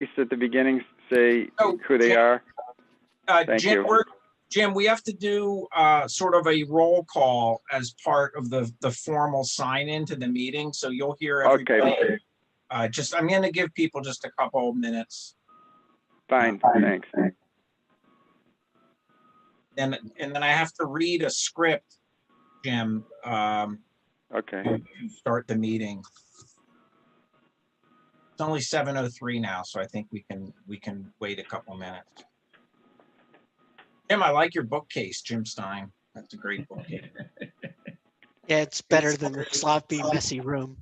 at the beginning say Oh, who they Jim- are? Thank Jim, you. Jim, we have to do sort of a roll call as part of the formal sign in to the meeting. So you'll hear everybody. Okay, I'm going to give people just a couple of minutes. fine, thanks. And then I have to read a script, Jim, Okay, to start the meeting. It's only 7:03 now, so I think we can wait a couple minutes. Jim, I like your bookcase, Jim Stein. That's a great bookcase. Yeah, it's better than the sloppy, messy room.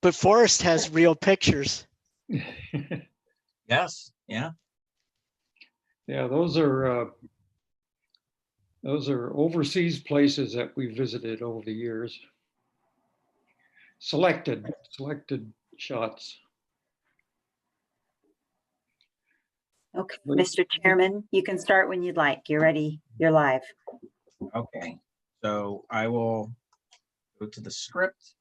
But Forrest has real pictures. Yes, yeah. Yeah, those are overseas places that we visited over the years. Selected shots. Okay, Mr. Chairman, you can start when you'd like. You're ready. You're live. Okay, so I will go to the script.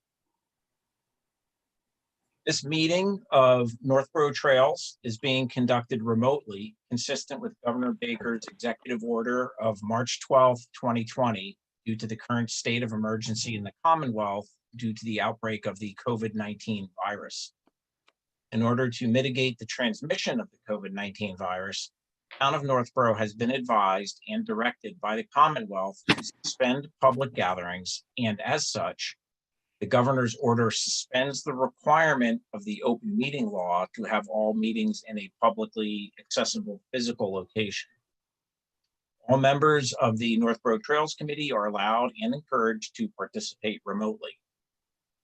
This meeting of Northborough Trails is being conducted remotely, consistent with Governor Baker's executive order of March 12th, 2020, due to the current state of emergency in the Commonwealth due to the outbreak of the COVID-19 virus. In order to mitigate the transmission of the COVID-19 virus, the Town of Northborough has been advised and directed by the Commonwealth to suspend public gatherings, and as such, the governor's order suspends the requirement of the open meeting law to have all meetings in a publicly accessible physical location. All members of the Northborough Trails Committee are allowed and encouraged to participate remotely.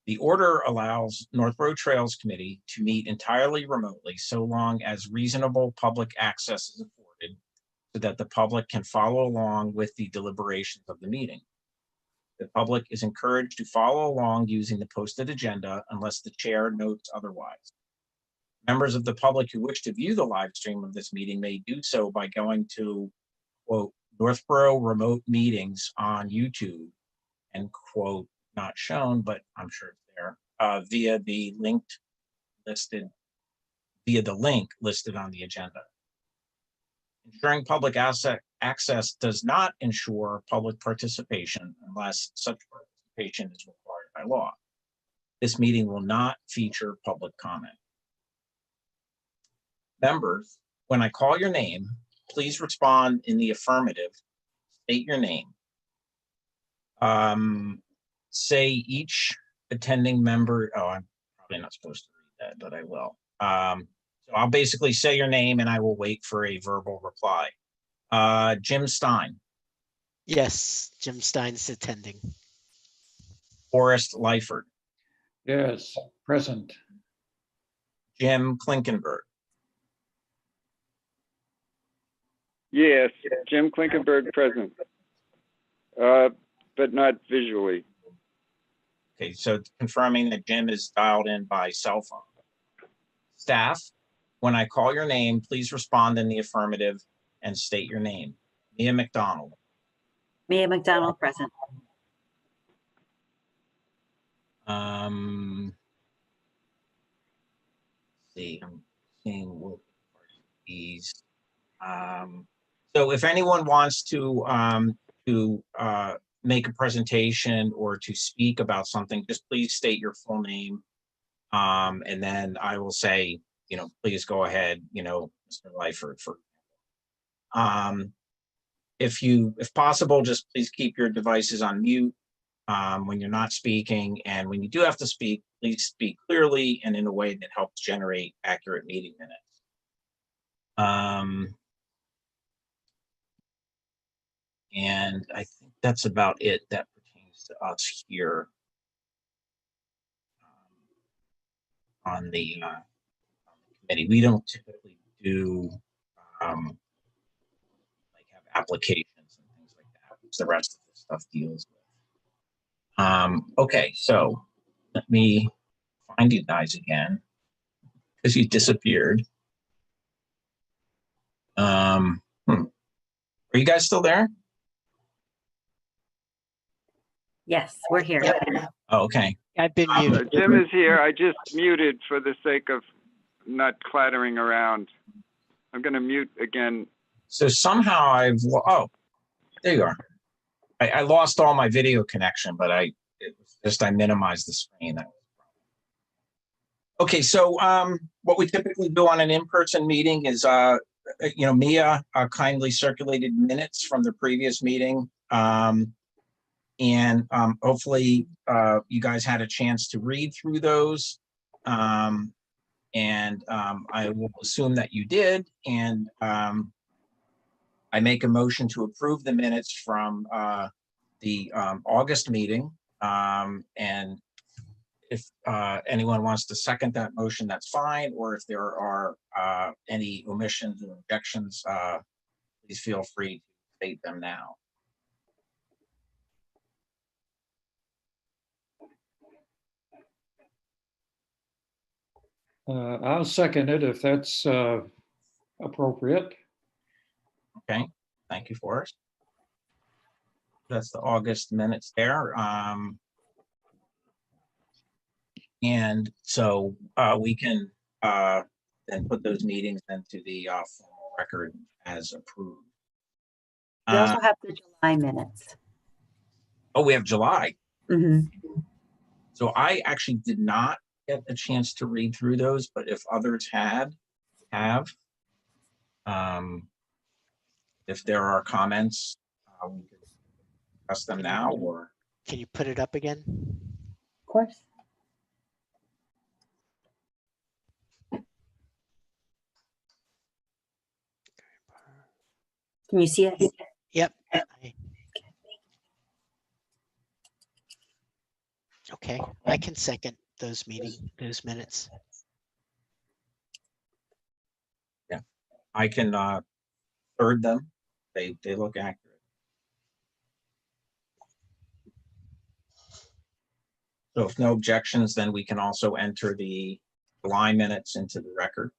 The order allows Northborough Trails Committee to meet entirely remotely so long as reasonable public access is afforded so that the public can follow along with the deliberations of the meeting. The public is encouraged to follow along using the posted agenda unless the chair notes otherwise. Members of the public who wish to view the live stream of this meeting may do so by going to, quote, Northborough Remote Meetings on YouTube, and quote, not shown, but I'm sure it's there, via the link listed on the agenda. Ensuring public access does not ensure public participation unless such participation is required by law. This meeting will not feature public comment. Members, when I call your name, please respond in the affirmative. State your name. Say each attending member, oh, I'm probably not supposed to read that, but I will. So I'll basically say your name and I will wait for a verbal reply. Jim Stein. Yes, Jim Stein's attending. Forrest Lyford. Yes, present. Jim Klinkenberg. Yes, Jim Klinkenberg present, but not visually. Okay, so it's confirming that Jim is dialed in by cell phone. Staff, when I call your name, please respond in the affirmative and state your name. Mia McDonald. Mia McDonald present. See, I'm seeing what these. So if anyone wants to make a presentation or to speak about something, just please state your full name. And then I will say, please go ahead, Mr. Lyford, for if possible, just please keep your devices on mute when you're not speaking. And when you do have to speak, please speak clearly and in a way that helps generate accurate meeting minutes. And I think that's about it that pertains to us here on the committee. We don't typically do like have applications and things like that, which the rest of the stuff deals with. Okay, so let me find you guys again because you disappeared. Are you guys still there? Yes, we're here. Oh, okay. I've been muted. Jim is here. I just muted for the sake of not clattering around. I'm going to mute again. So somehow oh, there you are. I lost all my video connection, but I minimized the screen. Okay, so what we typically do on an in-person meeting is, Mia kindly circulated minutes from the previous meeting. Hopefully you guys had a chance to read through those. I will assume that you did. And I make a motion to approve the minutes from the August meeting. And if anyone wants to second that motion, that's fine. Or if there are any omissions or objections, please feel free to state them now. I'll second it if that's appropriate. Okay, thank you, Forrest. That's the August minutes there. And so we can then put those meetings into the formal record as approved. We also have the July minutes. Oh, we have July. Mhm. So I actually did not get a chance to read through those, but if others have, if there are comments, we can discuss them now, or Can you put it up again? Of course. Can you see it? Yep. Okay, I can second those minutes. I can third them. They look accurate. So if no objections, then we can also enter the July minutes into the record.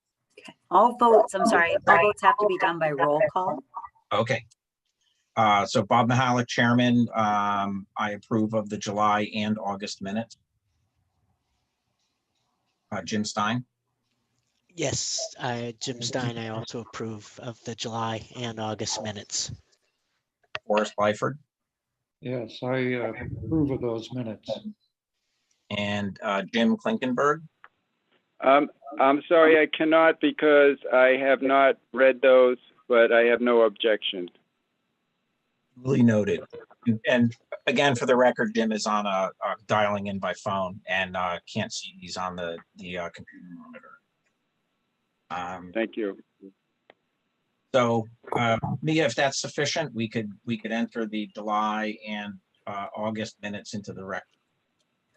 All votes have to be done by roll call. Okay. So Bob Mahalik, Chairman, I approve of the July and August minutes. Jim Stein, Yes, Jim Stein, I also approve of the July and August minutes. Forrest Byford, Yes, I approve of those minutes. and Jim Klinkenberg. I'm sorry, I cannot because I have not read those, but I have no objection. Really noted. And again, for the record, Jim is on dialing in by phone and can't see these on the computer monitor. Thank you. So Mia, if that's sufficient, we could enter the July and August minutes into the record.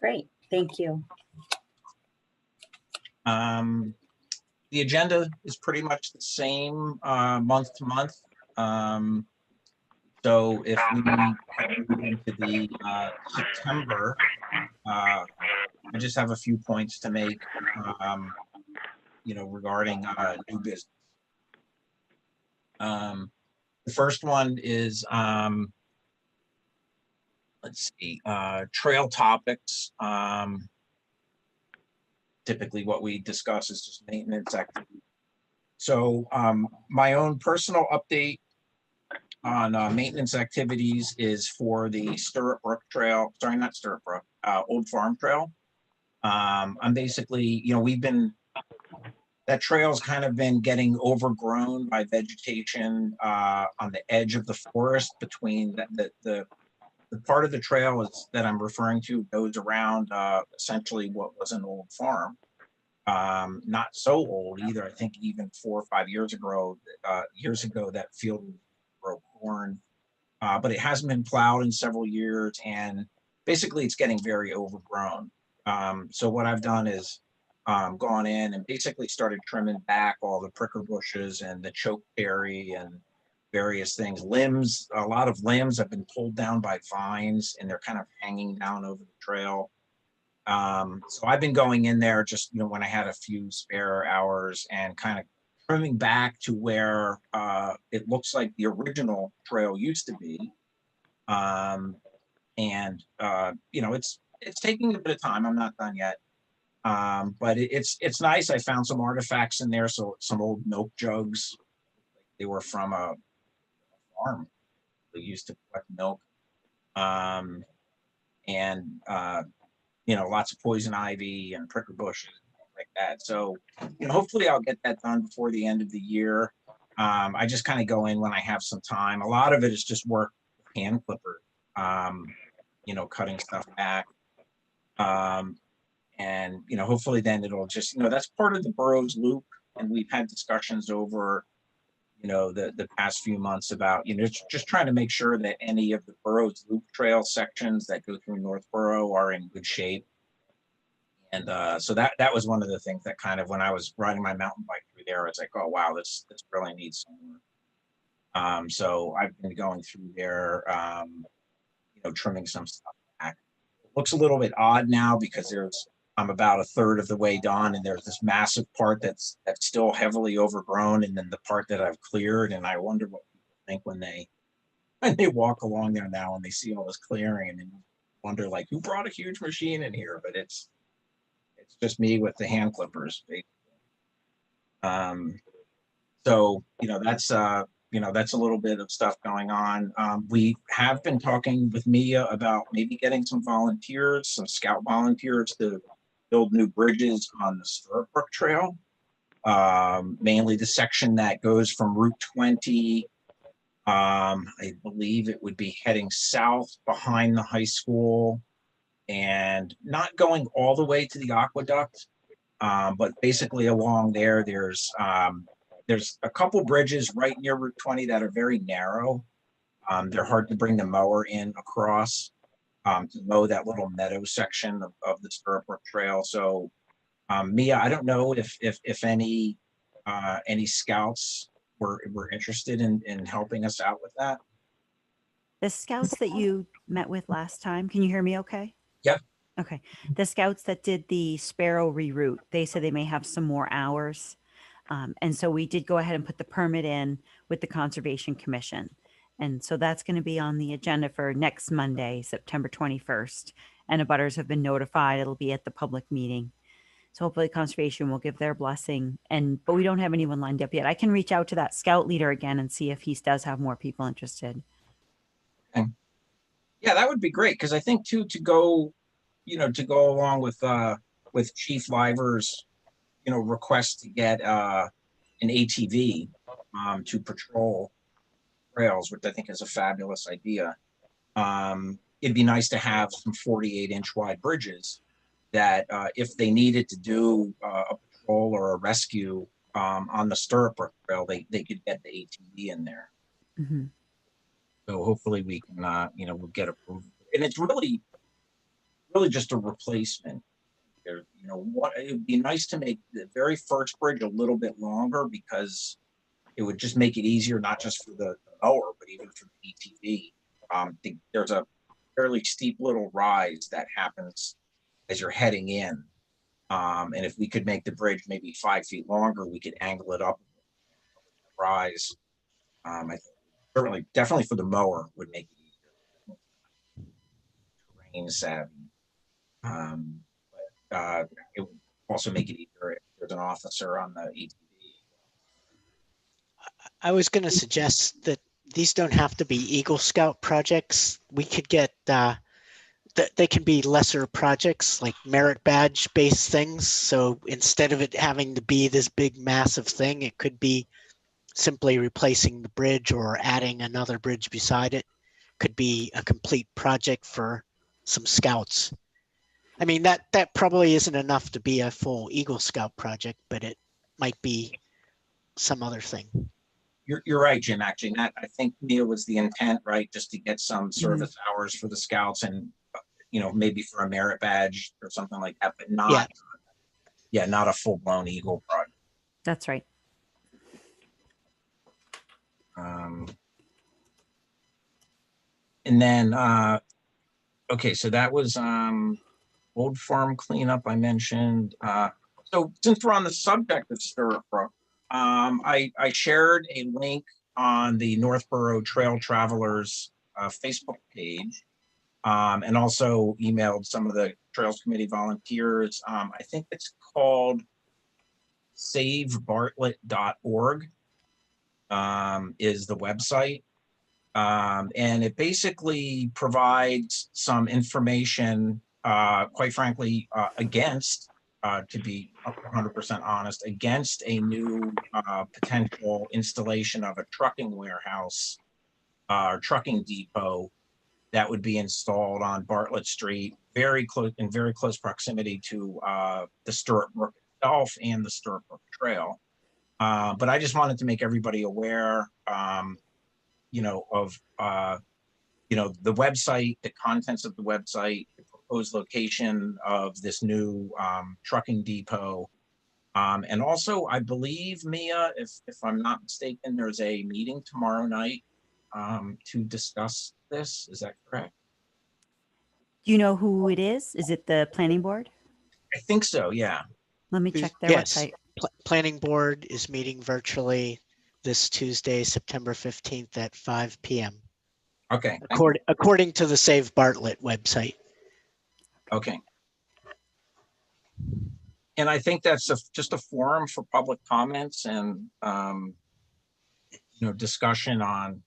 Great, thank you. The agenda is pretty much the same month to month. So if we move into the September, I just have a few points to make, regarding new business. The first one is, let's see, trail topics. Typically what we discuss is just maintenance activity. So my own personal update on maintenance activities is for the Stirrup Brook Trail, sorry, not Stirrup Brook, Old Farm Trail. I'm basically, that trail's kind of been getting overgrown by vegetation on the edge of the forest between the part of the trail that I'm referring to goes around essentially what was an old farm. Not so old either. I think even 4 or 5 years ago, that field was broke corn, but it hasn't been plowed in several years, and basically it's getting very overgrown. So what I've done is gone in and basically started trimming back all the pricker bushes and the chokeberry and various things. Limbs, a lot of limbs have been pulled down by vines and they're kind of hanging down over the trail. So I've been going in there just, when I had a few spare hours and kind of trimming back to where it looks like the original trail used to be. It's it's taking a bit of time. I'm not done yet. But it's nice. I found some artifacts in there. So some old milk jugs. They were from a farm. They used to collect milk. And lots of poison ivy and prickle bushes, like that. So, hopefully I'll get that done before the end of the year. I just kind of go in when I have some time. A lot of it is just work with hand clipper, cutting stuff back. And hopefully then it'll just, that's part of the Burroughs loop. And we've had discussions over, the past few months about, just trying to make sure that any of the Burroughs loop trail sections that go through Northborough are in good shape. And so that was one of the things that kind of, when I was riding my mountain bike through there, I was like, oh, wow, this really needs some work. So I've been going through there, trimming some stuff back. It looks a little bit odd now because I'm about a third of the way done, and there's this massive part that's still heavily overgrown, and then the part that I've cleared. And I wonder what people think when they walk along there now and they see all this clearing, and then wonder, like, who brought a huge machine in here? But it's just me with the hand clippers, basically. So that's a little bit of stuff going on. We have been talking with Mia about maybe getting some volunteers, some scout volunteers, to build new bridges on the Stirrup Brook Trail, mainly the section that goes from Route 20. I believe it would be heading south behind the high school and not going all the way to the aqueduct, but basically along there. There's a couple bridges right near Route 20 that are very narrow. They're hard to bring the mower in across. To mow that little meadow section of the Stirrup Brook Trail. So, Mia, I don't know if any scouts were interested in helping us out with that. The scouts that you met with last time, can you hear me okay? Yep. Okay. The scouts that did the Sparrow reroute, they said they may have some more hours. And so we did go ahead and put the permit in with the Conservation Commission. And so that's going to be on the agenda for next Monday, September 21st. And abutters have been notified. It'll be at the public meeting. So hopefully Conservation will give their blessing. But we don't have anyone lined up yet. I can reach out to that scout leader again and see if he does have more people interested. Okay. Yeah, that would be great. Because I think too, to go along with Chief Liver's, request to get an ATV to patrol trails, which I think is a fabulous idea. It'd be nice to have some 48-inch wide bridges that if they needed to do a patrol or a rescue on the Stirrup Brook Trail, they could get the ATV in there. Mm-hmm. So hopefully we can, we'll get approved. And it's really just a replacement. There, it would be nice to make the very first bridge a little bit longer, because it would just make it easier, not just for the mower, but even for the ATV. There's a fairly steep little rise that happens as you're heading in. And if we could make the bridge maybe 5 feet longer, we could angle it up, rise. I think definitely for the mower would make it easier. Terrain savvy. It would also make it easier if there's an officer on the ATV. I was going to suggest that these don't have to be Eagle Scout projects. We could get, they can be lesser projects, like merit badge based things. So instead of it having to be this big massive thing, it could be simply replacing the bridge or adding another bridge beside it. Could be a complete project for some scouts. I mean, that probably isn't enough to be a full Eagle Scout project, but it might be some other thing. You're right, Jim. Actually, I think Mia was the intent, right? Just to get some service hours for the scouts, and maybe for a merit badge or something like that, but not, not a full blown Eagle project. That's right. And then, okay, so that was Old Farm cleanup I mentioned. So since we're on the subject of Stirrup Brook, I shared a link on the Northborough Trail Travelers Facebook page and also emailed some of the Trails Committee volunteers. I think it's called savebartlett.org is the website. And it basically provides some information, quite frankly, against, to be 100% honest, against a new potential installation of a trucking warehouse or trucking depot that would be installed on Bartlett Street, very close, in very close proximity to the Stirrup Brook itself and the Stirrup Brook Trail. But I just wanted to make everybody aware, you know, of, you know, the website, the contents of the website, the proposed location of this new trucking depot. And also, I believe, Mia, if I'm not mistaken, there's a meeting tomorrow night to discuss this. Is that correct? Do you know who it is? Is it the planning board? I think so, yeah. Let me check their Yes. website. Planning board is meeting virtually this Tuesday, September 15th at 5 p.m. Okay, According to the Save Bartlett website. okay. And I think that's just a forum for public comments and, you know, discussion on,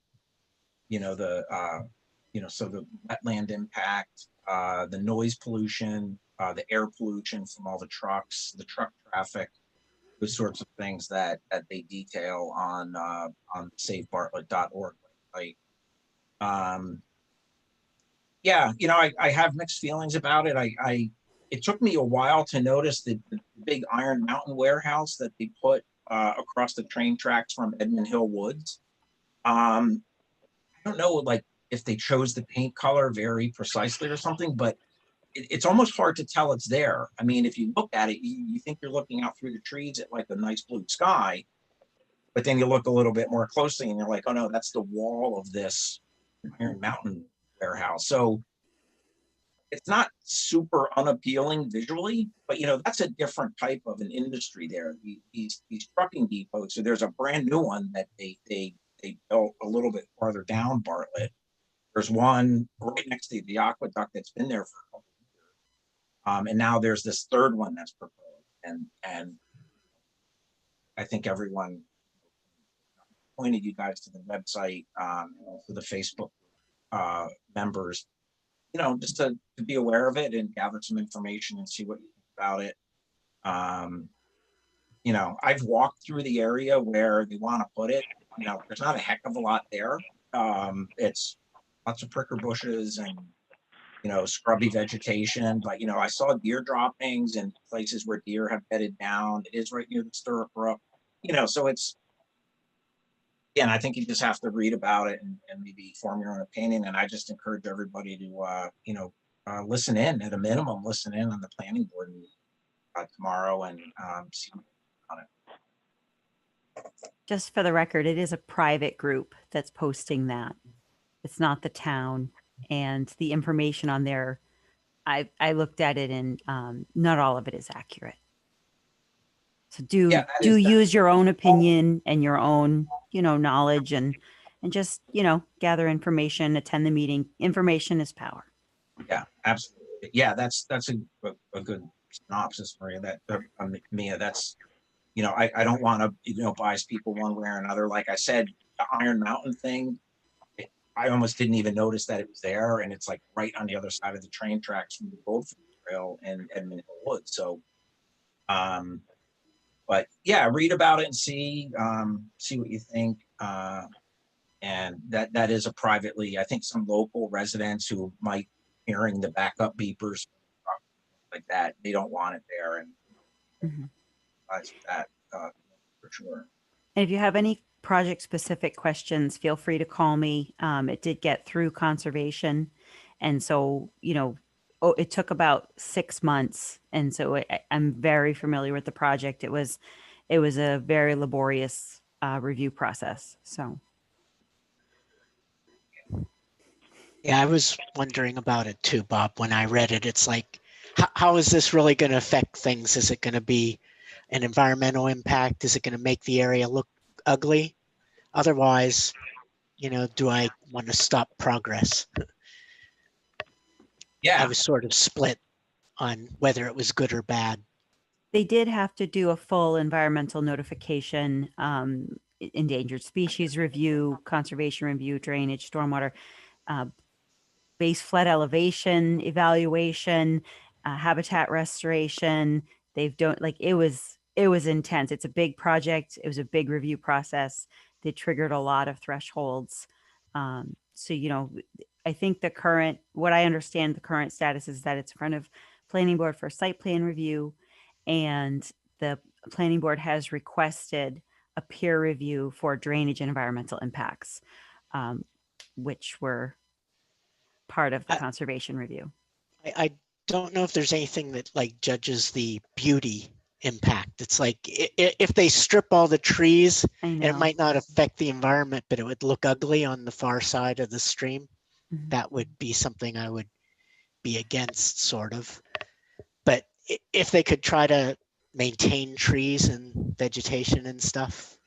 you know, the, you know, so the wetland impact, the noise pollution, the air pollution from all the trucks, the truck traffic, those sorts of things that they detail on savebartlett.org website. Yeah, you know, I have mixed feelings about it. It took me a while to notice the big Iron Mountain warehouse that they put across the train tracks from Edmund Hill Woods. I don't know, like, if they chose the paint color very precisely or something, but it's almost hard to tell it's there. I mean, if you look at it, you think you're looking out through the trees at like a nice blue sky, but then you look a little bit more closely and you're like, oh no, that's the wall of this Iron Mountain warehouse. So it's not super unappealing visually, but you know, that's a different type of an industry there. These trucking depots. So there's a brand new one that they built a little bit farther down Bartlett. There's one right next to the aqueduct that's been there for a couple of years. And now there's this third one that's proposed. And I think everyone pointed you guys to the website, and also the Facebook members, you know, just to be aware of it and gather some information and see what you think about it. You know, I've walked through the area where they want to put it. You know, there's not a heck of a lot there. It's lots of pricker bushes and, you know, scrubby vegetation. But, you know, I saw deer droppings and places where deer have bedded down. It is right near the Stirrup Brook. You know, so it's, again, I think you just have to read about it and maybe form your own opinion. And I just encourage everybody to, you know, listen in at a minimum, listen in on the planning board tomorrow and see on it. Just for the record, it is a private group that's posting that. It's not the town, and the information on there, I looked at it and not all of it is accurate. So do use your own opinion and your own, you know, knowledge and just, you know, gather information, attend the meeting. Information is power. Yeah, absolutely. Yeah, that's a good synopsis, Maria. Mia, that's, you know, I don't want to, you know, bias people one way or another. Like I said, the Iron Mountain thing, I almost didn't even notice that it was there, and it's like right on the other side of the train tracks from the Goldfield Trail and Edmund Hill Woods. So, but yeah, read about it and see what you think. And that is a privately, I think some local residents who might hearing the backup beepers like that, they don't want it there, and that for sure. And if you have any project specific questions, feel free to call me. It did get through conservation. And so, you know, it took about 6 months. And so I'm very familiar with the project. It was a very laborious review process. So. Yeah, I was wondering about it too, Bob. When I read it, it's like, how is this really going to affect things? Is it going to be an environmental impact? Is it going to make the area look ugly? Otherwise, you know, do I want to stop progress? Yeah. was sort of split on whether it was good or bad. They did have to do a full environmental notification, endangered species review, conservation review, drainage, stormwater, uh, base flood elevation evaluation, habitat restoration. They've done like it was intense. It's a big project. It was a big review process. They triggered a lot of thresholds. So I think what I understand the current status is that it's in front of planning board for site plan review, and the planning board has requested a peer review for drainage and environmental impacts, which were part of the conservation review. I don't know if there's anything that like judges the beauty impact. It's like if they strip all the trees, I and it know. might not affect the environment, but it would look ugly on the far side of the stream. Mhm. That would be something I would be against, sort of. But if they could try to maintain trees and vegetation and stuff.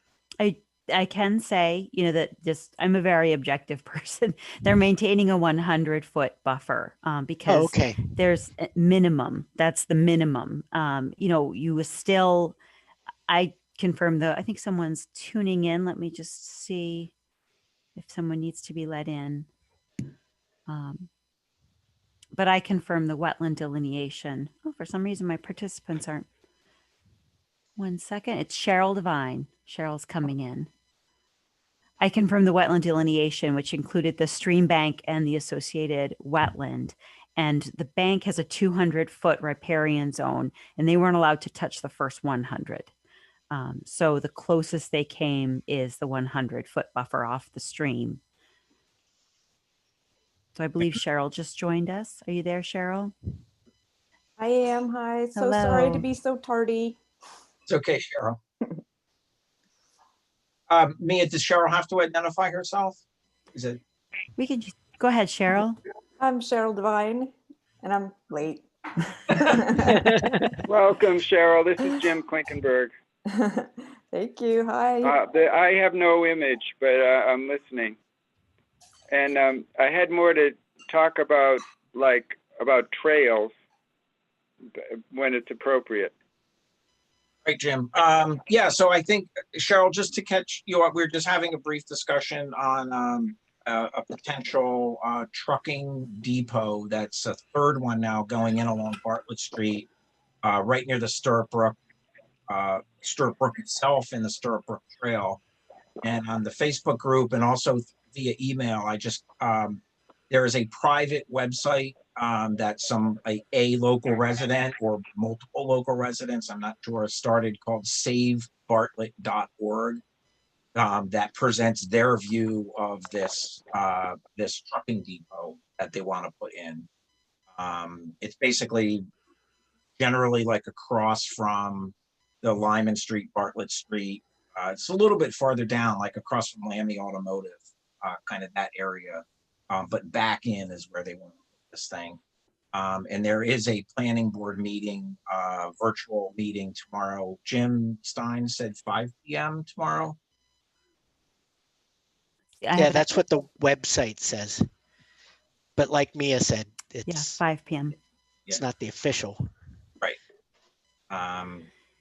I can say, that just I'm a very objective person. They're maintaining a 100-foot buffer because Okay. there's a minimum. That's the minimum. I confirm I think someone's tuning in. Let me just see if someone needs to be let in. But I confirm the wetland delineation. Oh, for some reason, my participants aren't. 1 second. It's Cheryl Devine. Cheryl's coming in. I confirmed the wetland delineation, which included the stream bank and the associated wetland. And the bank has a 200-foot riparian zone, and they weren't allowed to touch the first 100. So the closest they came is the 100-foot buffer off the stream. So I believe Cheryl just joined us. Are you there, Cheryl? I am. Hi. So sorry Hello. to be so tardy. It's okay, Cheryl. Mia, does Cheryl have to identify herself? Is it? We can just go ahead, Cheryl. I'm Cheryl Devine, and I'm late. Welcome, Cheryl. This is Jim Klinkenberg. Thank you. Hi. I have no image, but I'm listening. And I had more to talk about, about trails when it's appropriate. Right, Jim. Yeah, so I think, Cheryl, just to catch you up, we're just having a brief discussion on a potential trucking depot. That's a third one now going in along Bartlett Street, right near the Stirrup Brook itself and the Stirrup Brook Trail. And on the Facebook group and also via email, there is a private website that a local resident or multiple local residents, I'm not sure, started, called savebartlett.org, that presents their view of this trucking depot that they want to put in. It's basically generally like across from the Lyman Street, Bartlett Street. It's a little bit farther down, like across from Lammy Automotive, kind of that area. But back in is where they want to put this thing. And there is a planning board meeting, virtual meeting tomorrow. Jim Stein said 5 p.m. tomorrow. Yeah, that's what the website says. But like Mia said, it's 5 p.m. It's not the official. Right.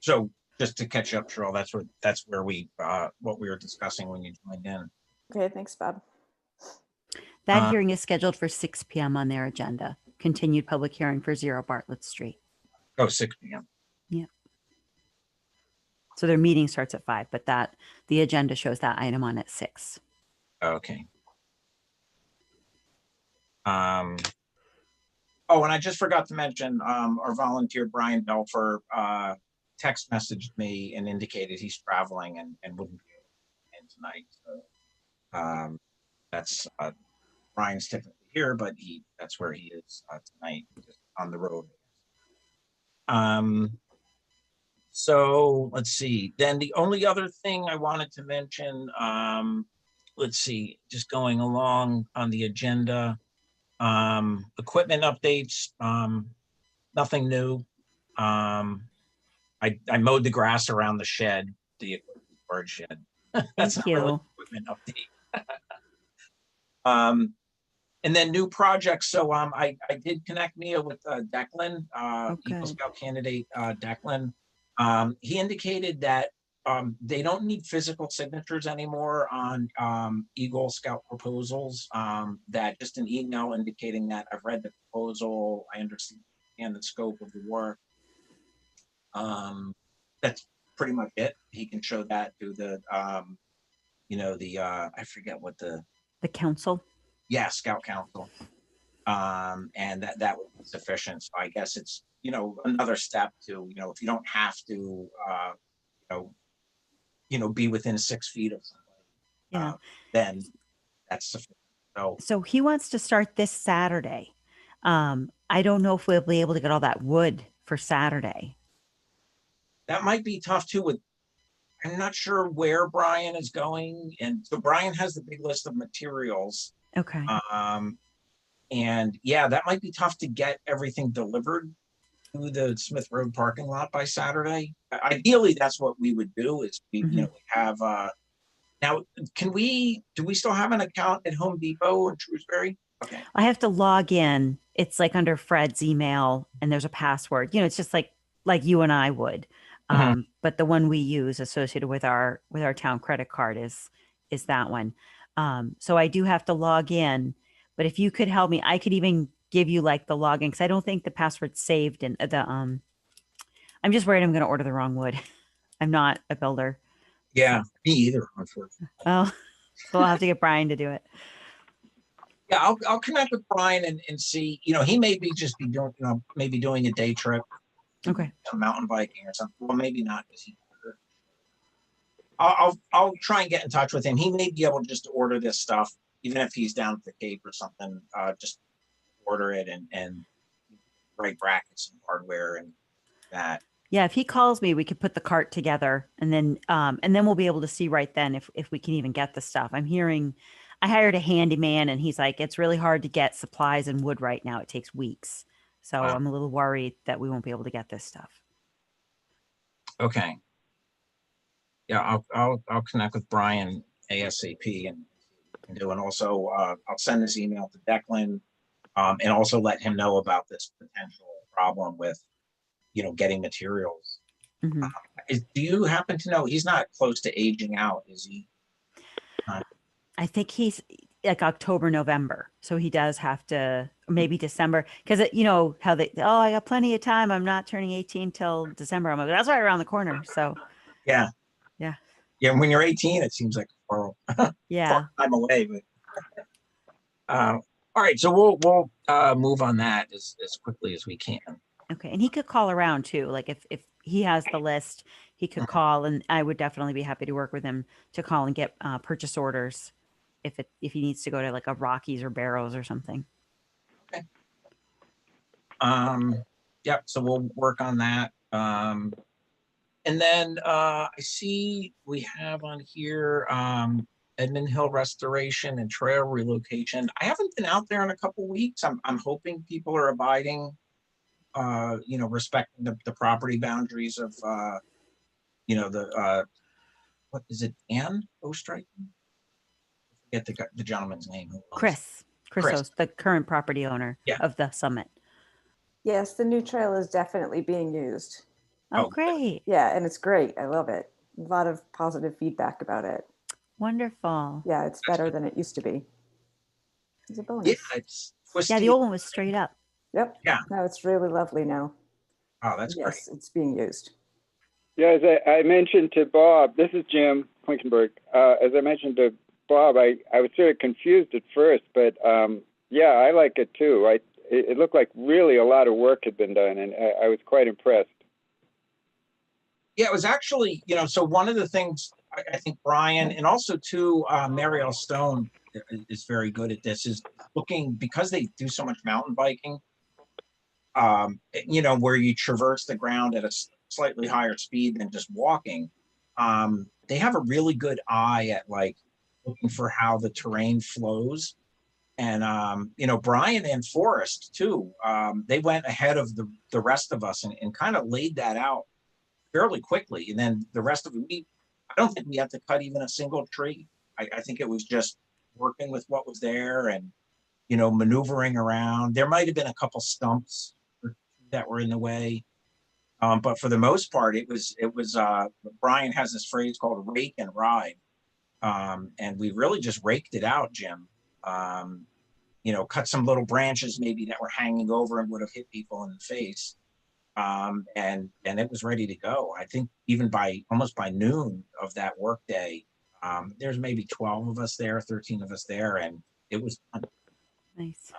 So just to catch up, Cheryl, that's where we what we were discussing when you joined in. Okay, thanks, Bob. That hearing is scheduled for 6 p.m. on their agenda. Continued public hearing for 0 Bartlett Street. Oh, 6 p.m. Yeah. So their meeting starts at 5, but the agenda shows that item on at 6. Okay. Oh, and I just forgot to mention, our volunteer Brian Belfer text messaged me and indicated he's traveling and wouldn't be in tonight. So that's Brian's typically here, but that's where he is tonight, just on the road. So let's see. Then the only other thing I wanted to mention, let's see, just going along on the agenda, equipment updates, nothing new. I mowed the grass around the shed, the equipment storage shed. That's Thank not really you. an equipment update. And then new projects. So I did connect Mia with Declan, Eagle good. Scout candidate Declan. He indicated that they don't need physical signatures anymore on Eagle Scout proposals. That just an email indicating that I've read the proposal, I understand the scope of the work. That's pretty much it. He can show that to the I forget what the council. Scout Council. And that would be sufficient. So I guess it's, another step to, if you don't have to, be within 6 feet of somebody, Yeah. then that's sufficient. So he wants to start this Saturday. I don't know if we'll be able to get all that wood for Saturday. That might be tough too. I'm not sure where Brian is going. And so Brian has the big list of materials. Okay. And yeah, that might be tough to get everything delivered to the Smith Road parking lot by Saturday. Ideally, that's what we would do is we have, now, do we still have an account at Home Depot in Shrewsbury? Okay. I have to log in. It's like under Fred's email and there's a password. It's just like you and I would. But the one we use associated with our town credit card is that one. So I do have to log in, but if you could help me, I could even give you like the login because I don't think the password's saved in the I'm just worried I'm going to order the wrong wood. I'm not a builder. Yeah, me either, unfortunately. Oh, so I'll have to get Brian to do it. Yeah, I'll connect with Brian and see, he may be doing, maybe doing a day trip. Okay. Mountain biking or something. Well, maybe not because I'll try and get in touch with him. He may be able just to order this stuff, even if he's down at the Cape or something. Just order it and write brackets and hardware and that. Yeah, if he calls me, we could put the cart together and then we'll be able to see right then if we can even get the stuff. I'm hearing I hired a handyman and he's like, it's really hard to get supplies and wood right now. It takes weeks. So Wow. I'm a little worried that we won't be able to get this stuff. Okay. Yeah, I'll connect with Brian ASAP and also I'll send this email to Declan and also let him know about this potential problem with getting materials. Mhm. Do you happen to know he's not close to aging out, is he? I think he's like October, November. So he does have to, maybe December, because how I got plenty of time. I'm not turning 18 till December. I'm like, that's right around the corner. So Yeah. Yeah. Yeah. When you're 18, it seems like far time away. But all right. So we'll move on that as quickly as we can. Okay. And he could call around too. Like if he has the list, he could call, and I would definitely be happy to work with him to call and get purchase orders if he needs to go to like a Rockies or Barrows or something. Okay. Yep. So we'll work on that. And then I see we have on here Edmund Hill restoration and trail relocation. I haven't been out there in a couple weeks. I'm hoping people are abiding, respecting the property boundaries of, what is it, Ann Ostrike? I forget the gentleman's name. Chris Ost, the current property owner of the summit. Yes, the new trail is definitely being used. Oh, great. Yeah, and it's great. I love it. A lot of positive feedback about it. Wonderful. Yeah, it's better than it used to be. It's a bonus. Yeah, the old one was straight up. Yep. Yeah. No, it's really lovely now. Oh, that's great. Yes, it's being used. Yeah, as I mentioned to Bob, this is Jim Klinkenberg. As I mentioned to Bob, I was sort of confused at first, but I like it too. It looked like really a lot of work had been done, and I was quite impressed. Yeah, it was actually, so one of the things I think Brian and also too, Marielle Stone is very good at this, is looking, because they do so much mountain biking, where you traverse the ground at a slightly higher speed than just walking. They have a really good eye at like looking for how the terrain flows. And, Brian and Forrest too, they went ahead of the rest of us and kind of laid that out fairly quickly. And then the rest of the week, I don't think we had to cut even a single tree. I think it was just working with what was there and, maneuvering around. There might have been a couple stumps that were in the way. But for the most part, it was Brian has this phrase called rake and ride. And we really just raked it out, Jim. Cut some little branches maybe that were hanging over and would have hit people in the face. And it was ready to go. I think even almost by noon of that work day, there's maybe 12 of us there, 13 of us there, and it was done. Nice.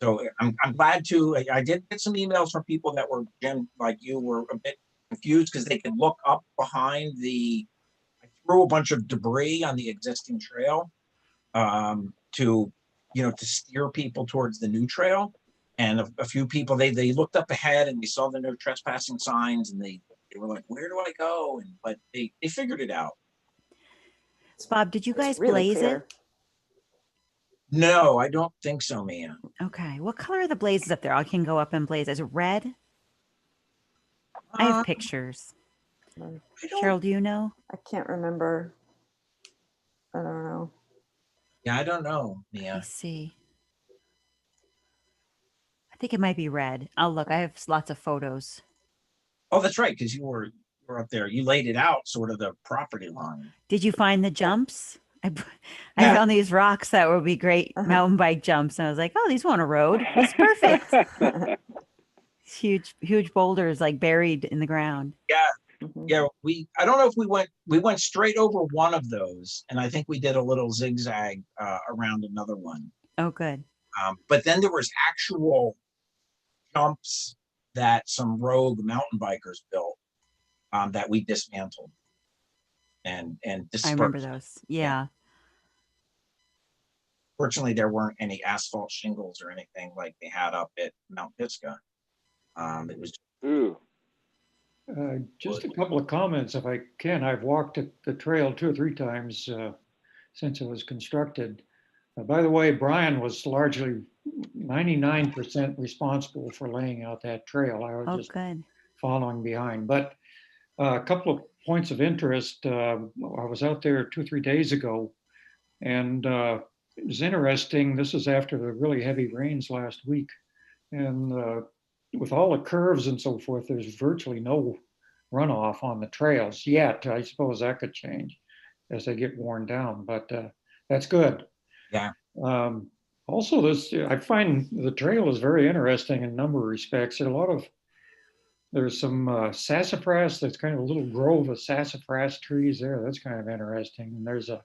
So I'm glad I did get some emails from people that were, Jim, like you, were a bit confused because they could look up behind I threw a bunch of debris on the existing trail to steer people towards the new trail. And a few people, they looked up ahead and they saw the no trespassing signs and they were like, where do I go? But they figured it out. Bob, did you It's guys really blaze clear. it? No, I don't think so, Mia. Okay. What color are the blazes up there? I can go up and blaze. Is it red? I have pictures. Cheryl, do you know? I can't remember. I don't know. Yeah, I don't know, Let me Mia. see. I think it might be red. I'll look. I have lots of photos. Oh, that's right, because you were up there. You laid it out sort of the property line. Did you find the jumps? I Yeah. found these rocks that would be great mountain bike jumps. And I was like, oh, these want a road. It's perfect. Huge boulders like buried in the ground. Mhm. Yeah, I don't know if we went straight over one of those, and I think we did a little zigzag around another one. Oh, good. But then there was actual jumps that some rogue mountain bikers built that we dismantled and dispersed. I remember those. Yeah. Fortunately, there weren't any asphalt shingles or anything like they had up at Mount Pisgah. It was Ooh. Just a couple of comments, if I can. I've walked the trail 2 or 3 times since it was constructed. By the way, Brian was largely 99% responsible for laying out that trail. I was Oh, just good. following behind. But a couple of points of interest. I was out there 2 or 3 days ago, and it was interesting. This is after the really heavy rains last week. And with all the curves and so forth, there's virtually no runoff on the trails yet. I suppose that could change as they get worn down, but that's good. Yeah. Also, I find the trail is very interesting in a number of respects. There's some sassafras. There's kind of a little grove of sassafras trees there. That's kind of interesting. And there's a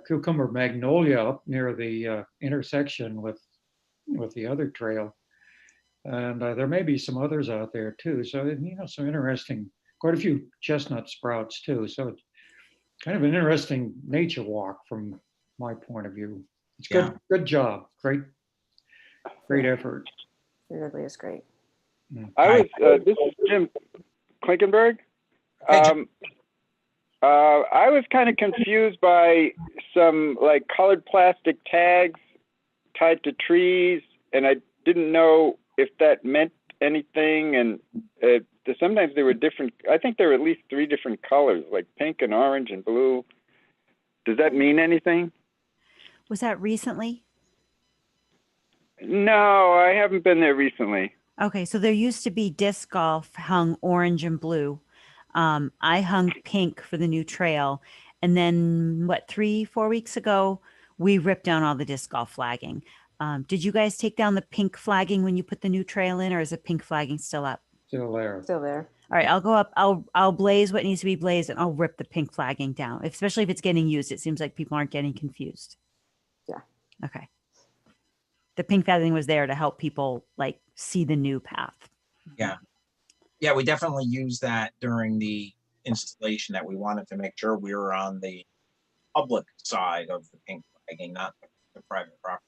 cucumber magnolia up near the intersection with the other trail. And there may be some others out there too. So, some interesting, quite a few chestnut sprouts too. So it's kind of an interesting nature walk from my point of view. It's good. Yeah. Good job. Great effort. It really is great. This is Jim Klinkenberg. Hey, Jim. I was kind of confused by some like colored plastic tags tied to trees, and I didn't know if that meant anything. And sometimes they were different. I think there were at least 3 different colors, like pink and orange and blue. Does that mean anything? Was that recently? No, I haven't been there recently. Okay, so there used to be disc golf hung orange and blue. I hung pink for the new trail. And then 3-4 weeks ago, we ripped down all the disc golf flagging. Did you guys take down the pink flagging when you put the new trail in, or is the pink flagging still up? Still there. Still there. All right, I'll go up. I'll blaze what needs to be blazed, and I'll rip the pink flagging down, especially if it's getting used. It seems like people aren't getting confused. Yeah. Okay. The pink flagging was there to help people like see the new path. Yeah, we definitely used that during the installation, that we wanted to make sure we were on the public side of the pink flagging, not the private property.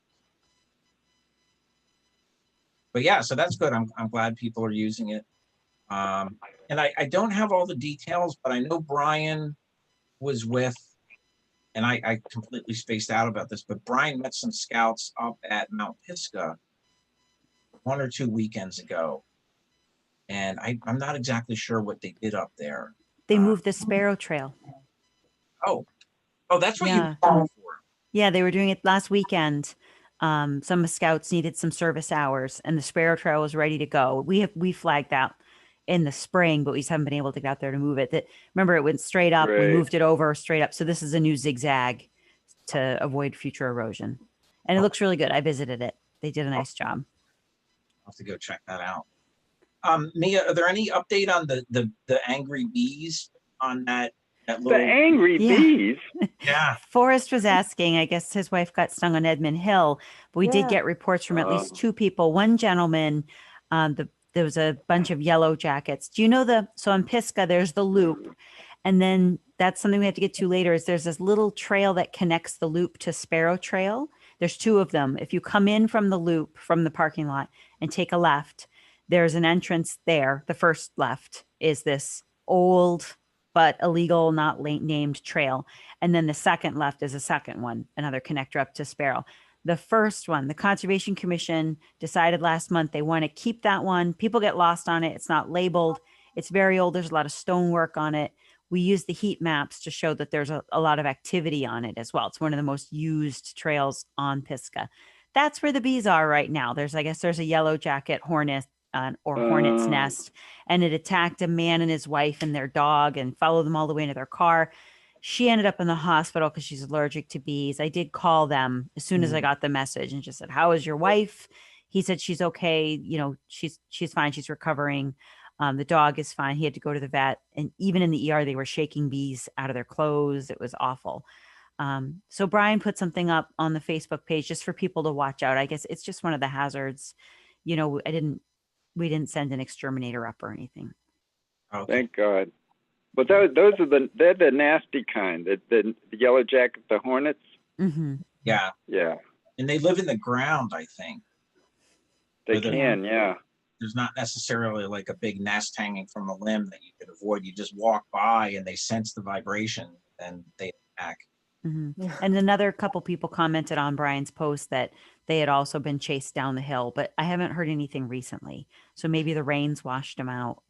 But yeah, so that's good. I'm glad people are using it. And I don't have all the details, but I know Brian was with, and I completely spaced out about this, but Brian met some scouts up at Mount Pisgah 1 or 2 weekends ago. And I'm not exactly sure what they did up there. They moved the Sparrow Trail. Oh, that's what Yeah. you were for. Yeah, they were doing it last weekend. Some scouts needed some service hours, and the Sparrow Trail was ready to go. We flagged that in the spring, but we just haven't been able to get out there to move it. That remember, it went straight up. We Right. moved it over straight up. So this is a new zigzag to avoid future erosion, and it looks really good. I visited it. They did a nice job. I'll have to go check that out. Mia, are there any update on the angry bees on that The little? angry Yeah. bees. Yeah, Forrest was asking, I guess his wife got stung on Edmund Hill, but we did Yeah. get reports from at least Oh. 2 people. One gentleman, there was a bunch of yellow jackets. Do you know so on Pisgah, there's the loop. And then that's something we have to get to later is there's this little trail that connects the loop to Sparrow Trail. There's 2 of them. If you come in from the loop from the parking lot and take a left, there's an entrance there. The first left is this old but illegal, not named trail. And then the second left is a second one, another connector up to Sparrow. The first one, the Conservation Commission decided last month they want to keep that one. People get lost on it. It's not labeled. It's very old. There's a lot of stonework on it. We use the heat maps to show that there's a lot of activity on it as well. It's one of the most used trails on Pisgah. That's where the bees are right now. I guess there's a yellow jacket hornet or hornet's Oh. nest, and it attacked a man and his wife and their dog and followed them all the way into their car. She ended up in the hospital because she's allergic to bees. I did call them as soon as I got the message and just said, "How is your wife?" He said she's okay. You know, she's fine. She's recovering. The dog is fine. He had to go to the vet, and even in the ER, they were shaking bees out of their clothes. It was awful. So Brian put something up on the Facebook page just for people to watch out. I guess it's just one of the hazards. You know, we didn't send an exterminator up or anything. okay. Thank God. But those are they're the nasty kind. The yellow jacket, the hornets. Mm-hmm. Yeah, Yeah, and they live in the ground, I think. they With a- can. Yeah. There's not necessarily like a big nest hanging from a limb that you could avoid. You just walk by and they sense the vibration and they attack. Mm-hmm. Yeah. And another couple people commented on Brian's post that they had also been chased down the hill, but I haven't heard anything recently. So maybe the rains washed them out.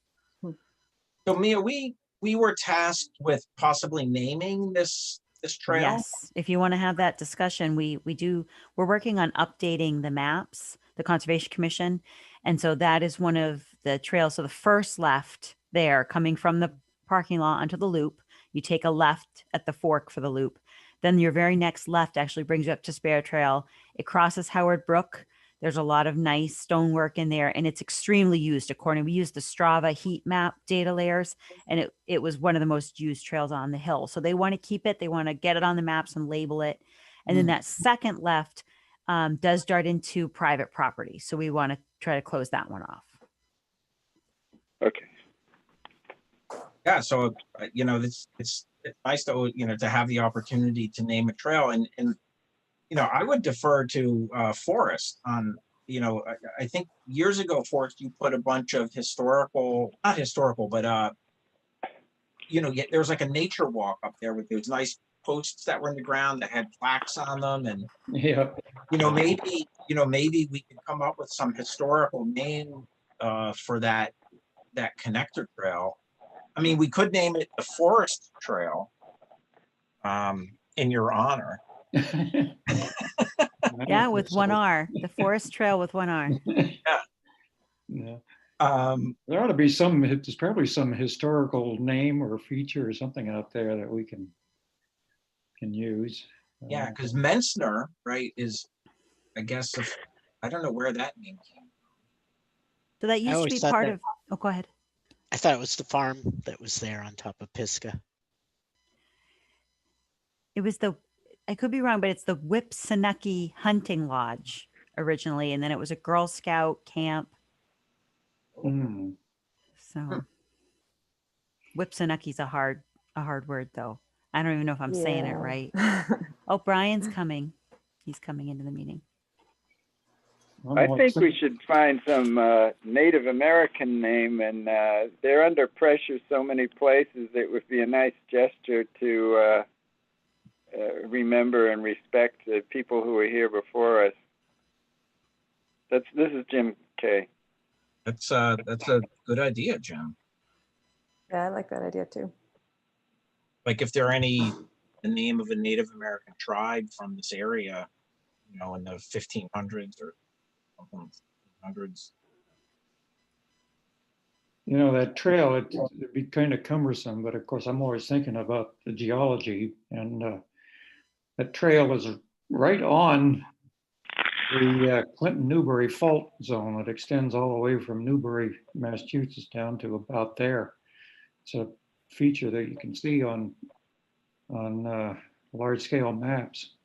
So Mia, we were tasked with possibly naming this trail. Yes. If you want to have that discussion, we're working on updating the maps, the Conservation Commission. And so that is one of the trails. So the first left there coming from the parking lot onto the loop, you take a left at the fork for the loop. Then your very next left actually brings you up to Sparrow Trail. It crosses Howard Brook. There's a lot of nice stonework in there, and it's extremely used. We used the Strava heat map data layers, and it was one of the most used trails on the hill. So they want to keep it. They want to get it on the maps and label it. And then that second left does dart into private property. So we want to try to close that one off. Okay. Yeah, so you know, it's nice to to have the opportunity to name a trail, and I would defer to Forrest on. I think years ago, Forrest, you put a bunch of not historical, but there was like a nature walk up there with those nice posts that were in the ground that had plaques on them, and Yeah. maybe we could come up with some historical name for that connector trail. I mean, we could name it the Forest Trail in your honor. Yeah, with one R, the Forest Trail with one R. Yeah. There ought to be there's probably some historical name or feature or something out there that we can use. Yeah, because Mensner, right, is, I guess, I don't know where that name came from. So that used to always be thought part that- of, oh, go ahead. I thought it was the farm that was there on top of Pisgah. It was I could be wrong, but it's the Whipsanucky Hunting Lodge originally, and then it was a Girl Scout camp. Hmm. So Whipsanucky's a hard word though. I don't even know if I'm saying it right. Oh, Brian's coming. He's coming into the meeting. I think we should find some Native American name, and they're under pressure so many places. It would be a nice gesture to remember and respect the people who were here before us. This is Jim Kay. That's a good idea, Jim. Yeah, I like that idea too. Like if there are the name of a Native American tribe from this area, in the 1500s or something, hundreds. That trail, it'd be kind of cumbersome, but of course, I'm always thinking about the geology, and that trail is right on the Clinton-Newbury fault zone. It extends all the way from Newbury, Massachusetts down to about there. It's a feature that you can see on large-scale maps,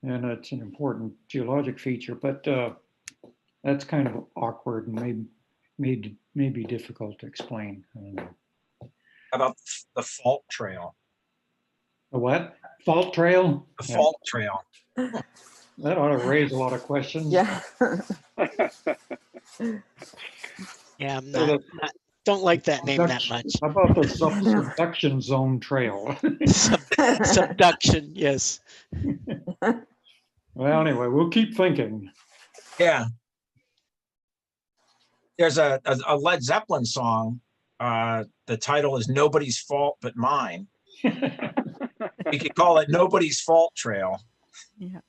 and it's an important geologic feature, but that's kind of awkward and maybe difficult to explain. I don't know. How about the fault trail? The what? Fault trail? The Yeah, fault trail. that ought to raise a lot of questions. Yeah. Yeah, I'm So don't like that name that much. How about the subduction zone trail? Subduction, yes. Well, anyway, we'll keep thinking. Yeah. There's a Led Zeppelin song. The title is Nobody's Fault But Mine. We could call it Nobody's Fault Trail. Yeah.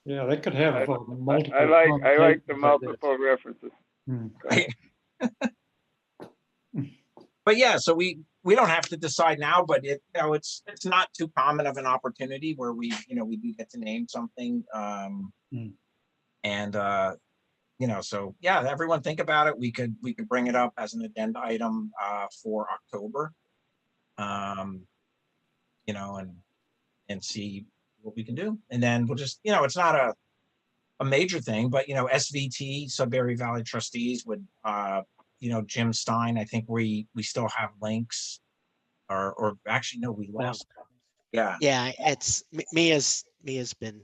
Yeah, they could have multiple. I like the connotations multiple references. Right. But yeah, so we don't have to decide now, but it's not too common of an opportunity where we do get to name something. And so yeah, everyone think about it. We could bring it up as an agenda item for October. And see what we can do. And then we'll just, it's not a major thing, but SVT, Sudbury Valley Trustees would Jim Stein, I think we still have links or actually no, we lost. Yeah. Yeah, it's Mia's been.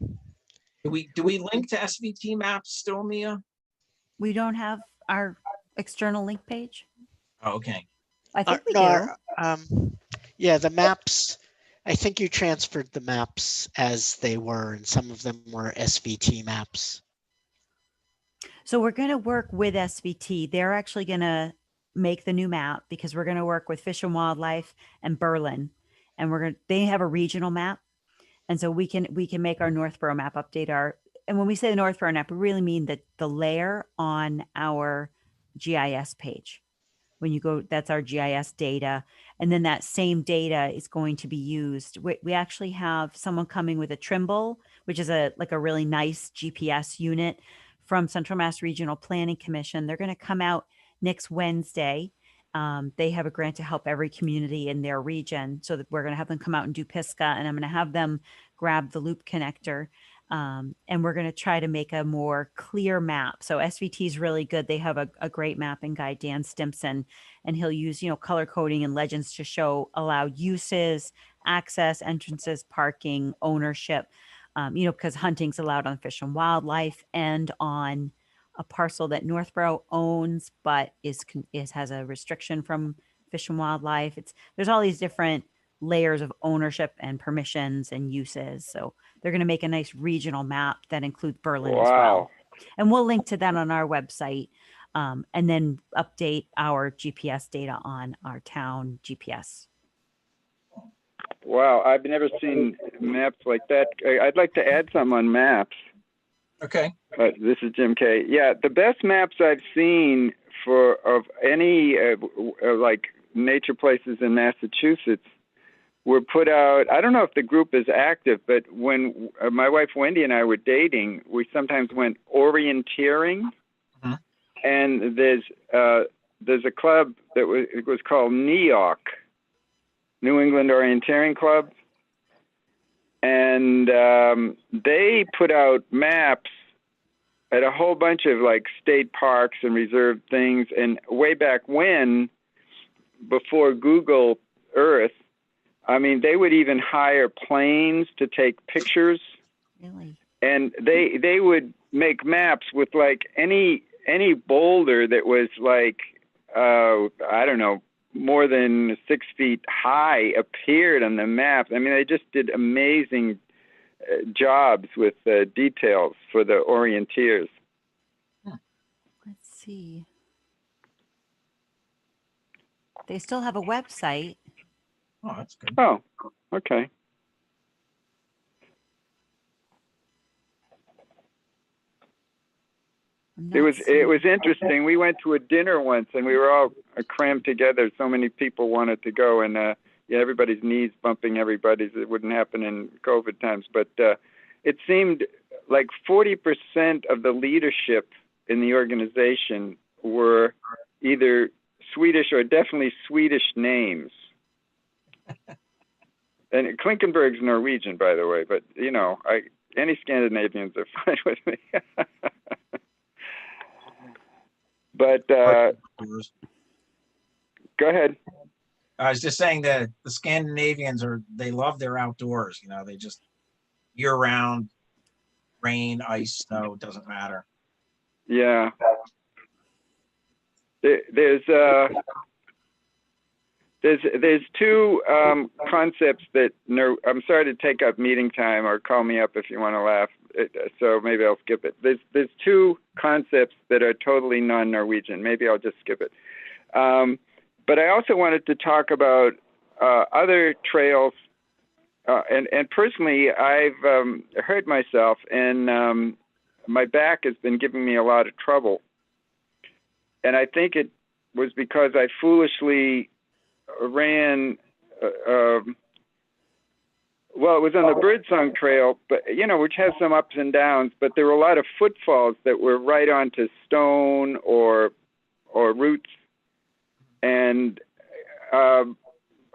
Do we link to SVT maps still, Mia? We don't have our external link page. Oh, okay. I think we No, do. yeah, the maps. I think you transferred the maps as they were, and some of them were SVT maps. So we're going to work with SVT. They're actually going to make the new map because we're going to work with Fish and Wildlife and Berlin, and they have a regional map, and so we can make our Northborough map update our. And when we say the Northborough map, we really mean that the layer on our GIS page. When you go, that's our GIS data. And then that same data is going to be used. We actually have someone coming with a Trimble, which is a really nice GPS unit from Central Mass Regional Planning Commission. They're going to come out next Wednesday. They have a grant to help every community in their region. So that we're going to have them come out and do Pisgah, and I'm going to have them grab the loop connector. And we're going to try to make a more clear map. So SVT is really good. They have a great mapping guy, Dan Stimson, and he'll use, color coding and legends to allow uses, access, entrances, parking, ownership, because hunting's allowed on Fish and Wildlife and on a parcel that Northborough owns, but has a restriction from Fish and Wildlife. There's all these different layers of ownership and permissions and uses. So they're going to make a nice regional map that includes Berlin as well. And we'll link to that on our website, and then update our GPS data on our town GPS. Wow, I've never seen maps like that. I'd like to add some on maps. Okay. This is Jim Kay. Yeah, the best maps I've seen of any like nature places in Massachusetts were put out. I don't know if the group is active, but when my wife Wendy and I were dating, we sometimes went orienteering. Uh-huh. And there's a club that was called NEOC, New England Orienteering Club, and they put out maps at a whole bunch of like state parks and reserved things. And way back when, before Google Earth, I mean, they would even hire planes to take pictures. Really? And they would make maps with like any boulder that was like, I don't know, more than 6 feet high appeared on the map. I mean, they just did amazing jobs with details for the orienteers. Let's see. They still have a website. Oh, that's good. Oh, okay. I'm It not was seeing- interesting. We went to a dinner once, and we were all crammed together. So many people wanted to go, and yeah, everybody's knees bumping everybody's. It wouldn't happen in COVID times, but it seemed like 40% of the leadership in the organization were either Swedish or definitely Swedish names. And Klinkenberg's Norwegian, by the way, but you know, any Scandinavians are fine with me. But go ahead. I was just saying that the Scandinavians they love their outdoors, you know, they just year round, rain, ice, snow, it doesn't matter. Yeah. There's two concepts that I'm sorry to take up meeting time, or call me up if you want to laugh. So maybe I'll skip it. There's two concepts that are totally non-Norwegian. Maybe I'll just skip it. But I also wanted to talk about other trails. And personally, I've hurt myself, and my back has been giving me a lot of trouble. And I think it was because I foolishly ran, well, it was on the Birdsong Trail, but you know, which has some ups and downs, but there were a lot of footfalls that were right onto stone or roots. And I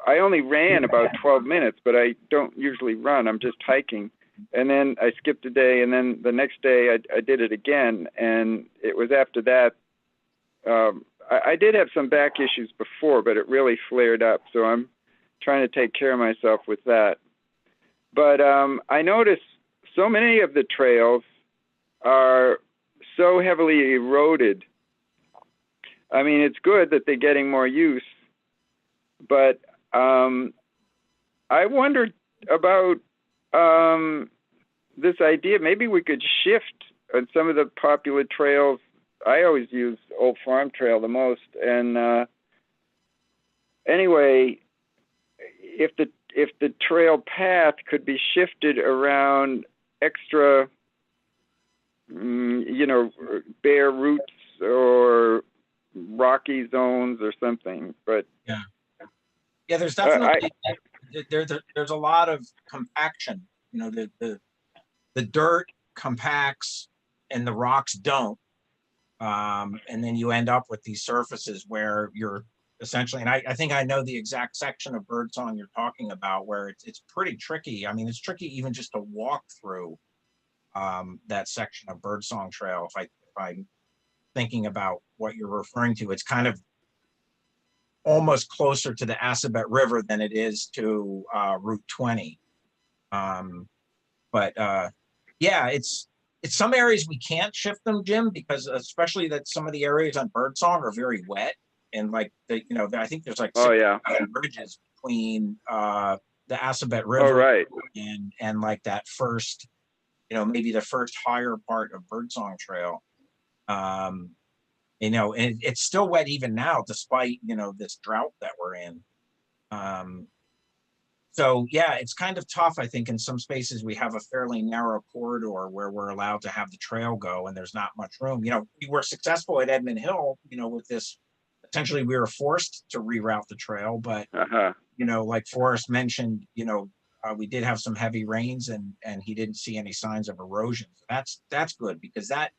only ran about 12 minutes, but I don't usually run. I'm just hiking. And then I skipped a day, and then the next day I did it again. And it was after that, I did have some back issues before, but it really flared up. So I'm trying to take care of myself with that. But I noticed so many of the trails are so heavily eroded. I mean, it's good that they're getting more use, but I wondered about this idea. Maybe we could shift on some of the popular trails. I always use Old Farm Trail the most. And anyway, if the trail path could be shifted around extra, you know, bare roots or rocky zones or something. But yeah, there's definitely there's a lot of compaction. You know, the dirt compacts and the rocks don't. And then you end up with these surfaces where you're essentially, and I think I know the exact section of Birdsong you're talking about, where it's pretty tricky. I mean, it's tricky even just to walk through that section of Birdsong Trail. If I'm thinking about what you're referring to, it's kind of almost closer to the Assabet River than it is to Route 20. But yeah, it's some areas we can't shift them, Jim, because especially that some of the areas on Birdsong are very wet, and like you know, I think there's like 6 bridges between the Assabet River, right, and like that first, you know, maybe the first higher part of Birdsong Trail. You know, and it's still wet even now, despite, you know, this drought that we're in. So yeah, it's kind of tough. I think in some spaces we have a fairly narrow corridor where we're allowed to have the trail go, and there's not much room. You know, we were successful at Edmund Hill, you know, with this. Essentially, we were forced to reroute the trail, but you know, like Forrest mentioned, you know, we did have some heavy rains, and he didn't see any signs of erosion. That's good, because that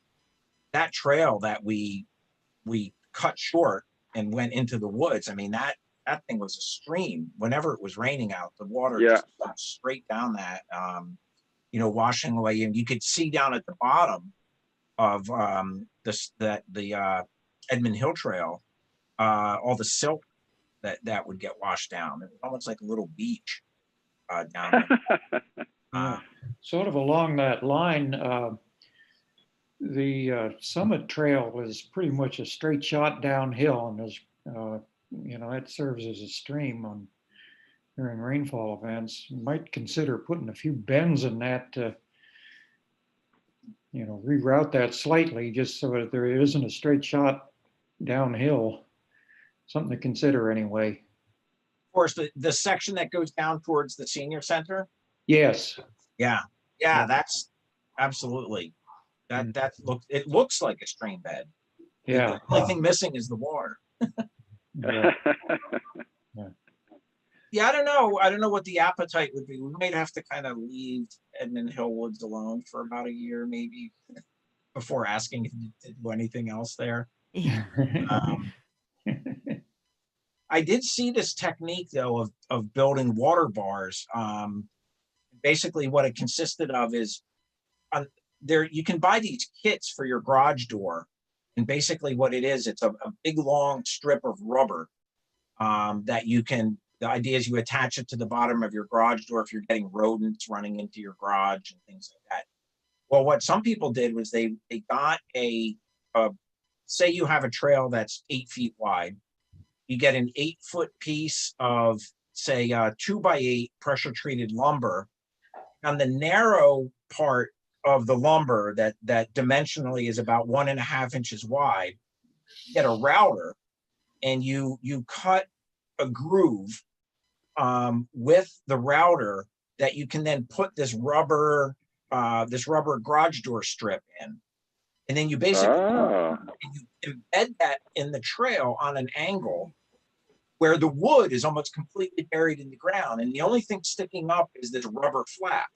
trail that we cut short and went into the woods. I mean, that thing was a stream. Whenever it was raining out, the water just went straight down that, you know, washing away. And you could see down at the bottom of the Edmund Hill Trail, all the silt that would get washed down. It was almost like a little beach down there. Sort of along that line, the Summit Trail was pretty much a straight shot downhill, and there's, you know, it serves as a stream during rainfall events. You might consider putting a few bends in that to, you know, reroute that slightly, just so that there isn't a straight shot downhill. Something to consider anyway. Of course, the section that goes down towards the senior center. Yes. Yeah, that's absolutely. It looks like a stream bed. Yeah. The only thing missing is the water. Yeah. Yeah, I don't know. I don't know what the appetite would be. We might have to kind of leave Edmund Hill Woods alone for about a year, maybe, before asking him to do anything else there. Yeah. I did see this technique though of building water bars. Basically, what it consisted of is there you can buy these kits for your garage door, and basically what it is, it's a big long strip of rubber that you can. The idea is you attach it to the bottom of your garage door if you're getting rodents running into your garage and things like that. Well, what some people did was they got say you have a trail that's 8 feet wide. You get an 8-foot piece of, say, 2x8 pressure treated lumber. On the narrow part of the lumber that dimensionally is about 1.5 inches wide, you get a router, and you cut a groove with the router that you can then put this rubber garage door strip in, and then you basically you embed that in the trail on an angle where the wood is almost completely buried in the ground, and the only thing sticking up is this rubber flap.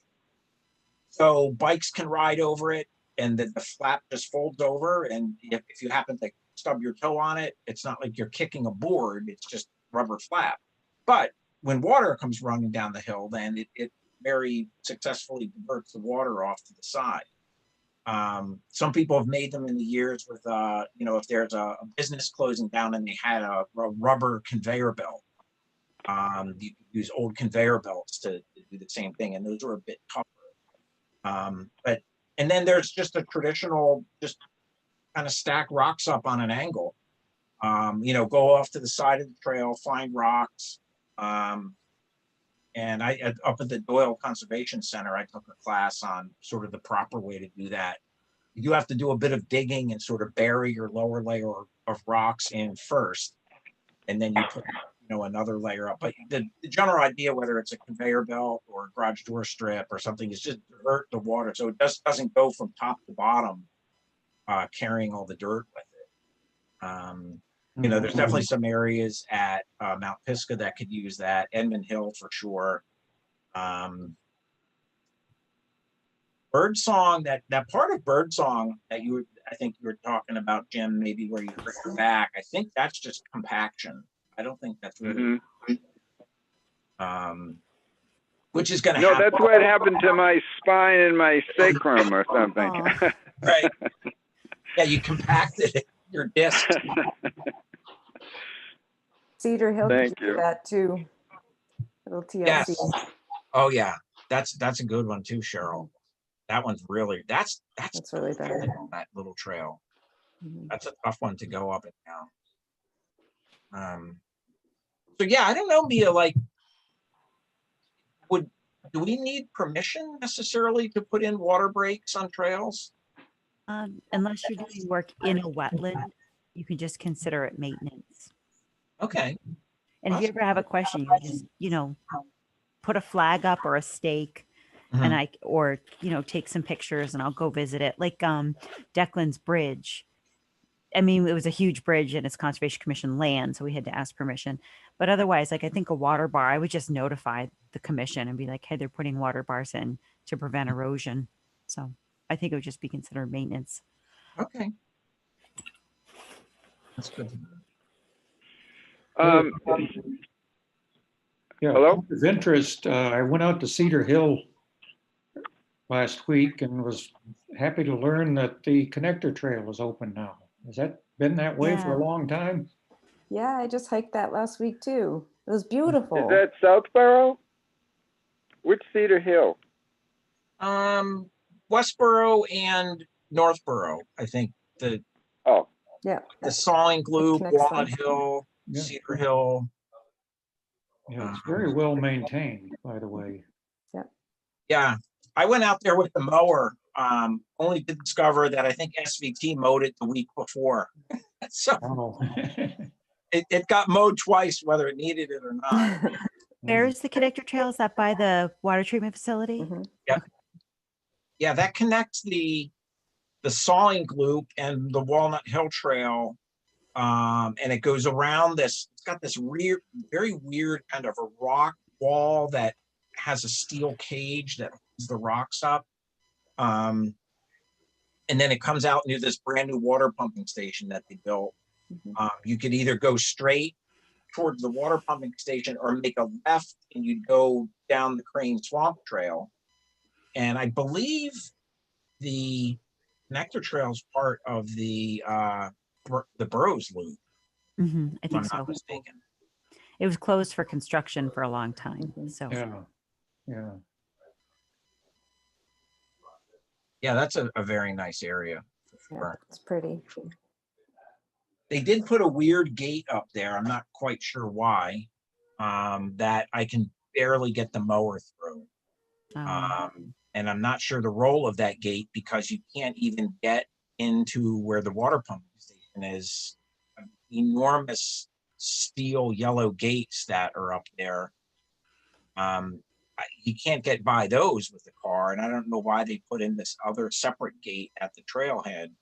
So bikes can ride over it, and the flap just folds over, and if you happen to stub your toe on it, it's not like you're kicking a board, it's just rubber flap. But when water comes running down the hill, then it very successfully diverts the water off to the side. Some people have made them in the years with, if there's a business closing down and they had a rubber conveyor belt, you could use old conveyor belts to do the same thing, and those are a bit tougher. And then there's just a traditional, just kind of stack rocks up on an angle. Go off to the side of the trail, find rocks. And up at the Doyle Conservation Center, I took a class on sort of the proper way to do that. You have to do a bit of digging and sort of bury your lower layer of rocks in first, and then you put another layer up. But the general idea, whether it's a conveyor belt or a garage door strip or something, is just divert the water so it doesn't go from top to bottom, carrying all the dirt with it. There's definitely some areas at Mount Pisgah that could use that. Edmund Hill for sure. Birdsong, that part of Birdsong that I think you were talking about, Jim, maybe where you hurt your back. I think that's just compaction. I don't think that's really, which is going to happen. No, that's what happened to my spine and my sacrum or something. Right. Yeah, you compacted your disc. Cedar Hill Thank could do you. that too. Little TLC. Yes. Oh yeah, that's a good one too, Cheryl. That one's really that's really bad. That little trail. Mhm. That's a tough one to go up and down. So yeah, I don't know, Mia. Like, do we need permission necessarily to put in water breaks on trails? Unless you're doing work in a wetland, you can just consider it maintenance. Okay. And if you ever have a question, you just, put a flag up or a stake, and take some pictures and I'll go visit it. Like Declan's Bridge. I mean, it was a huge bridge and it's Conservation Commission land, so we had to ask permission. But otherwise, like I think a water bar, I would just notify the commission and be like, hey, they're putting water bars in to prevent erosion. So I think it would just be considered maintenance. Okay. That's good. Yeah, Hello? of interest, I went out to Cedar Hill last week and was happy to learn that the connector trail is open now. Has that been that way for a Yeah. long time? Yeah, I just hiked that last week too. It was beautiful. Is that Southborough? Which Cedar Hill? Westboro and Northboro, I think. Oh, Yeah. The Sawing Glue, connects Walnut them. Hill, Yeah. Cedar Hill. Yeah, it's very well maintained, by the way. Yeah, I went out there with the mower, only to discover that I think SVT mowed it the week before. So Oh. it got mowed twice, whether it needed it or not. Where's the connector trail? Is that by the water treatment facility? Mhm. Yeah, that connects the the Sawing Loop and the Walnut Hill Trail. And it goes around this, it's got this weird, very weird kind of a rock wall that has a steel cage that holds the rocks up. And then it comes out near this brand new water pumping station that they built. You could either go straight towards the water pumping station or make a left and you'd go down the Crane Swamp Trail. And I believe the Connector Trail is part of the Burroughs Loop, I if think I'm so. not mistaken. It was closed for construction for a long time. So Yeah. Yeah, that's a very nice area. For Yeah, sure. it's pretty. They did put a weird gate up there. I'm not quite sure why. That I can barely get the mower through. And I'm not sure the role of that gate because you can't even get into where the water pumping station is. Enormous steel yellow gates that are up there. You can't get by those with the car, and I don't know why they put in this other separate gate at the trailhead.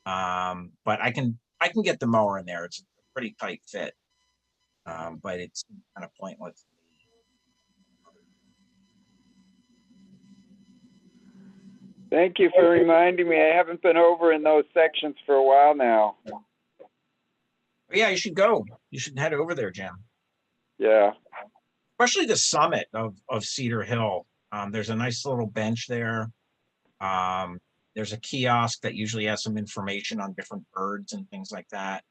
But I can get the mower in there. It's a pretty tight fit, but it's kind of pointless. Thank you for reminding me. I haven't been over in those sections for a while now. Yeah, you should go. You should head over there, Jim. Yeah. Especially the summit of Cedar Hill. There's a nice little bench there. There's a kiosk that usually has some information on different birds and things like that.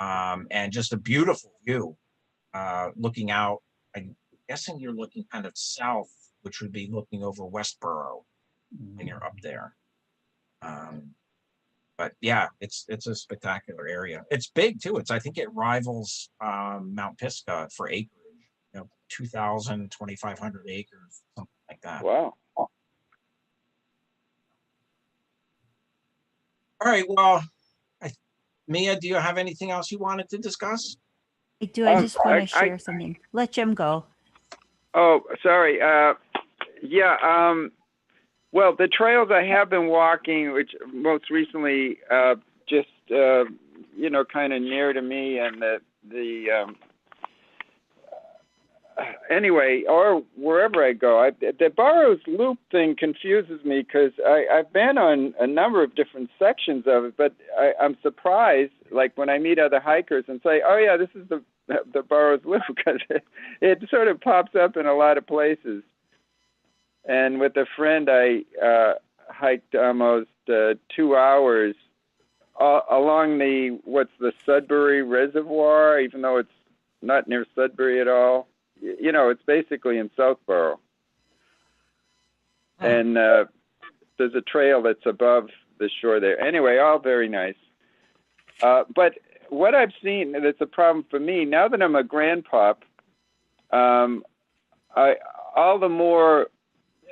And just a beautiful view. Looking out, I'm guessing you're looking kind of south, which would be looking over Westboro when you're up there. But yeah, it's a spectacular area. It's big too. I think it rivals Mount Pisgah for acreage. 2,000, 2,500 acres, something like that. Wow. All right. Well, Mia, do you have anything else you wanted to discuss? I do. I just want to share something. Let Jim go. Oh, sorry. Yeah. Well, the trails I have been walking, which most recently just kind of near to me, and anyway, or wherever I go, the Burroughs Loop thing confuses me because I've been on a number of different sections of it, but I'm surprised, like when I meet other hikers and say, "Oh yeah, this is the Burroughs Loop," because it sort of pops up in a lot of places. And with a friend, I hiked almost 2 hours along the Sudbury Reservoir, even though it's not near Sudbury at all. It's basically in Southborough. And there's a trail that's above the shore there. Anyway, all very nice. But what I've seen that's a problem for me, now that I'm a grandpop, all the more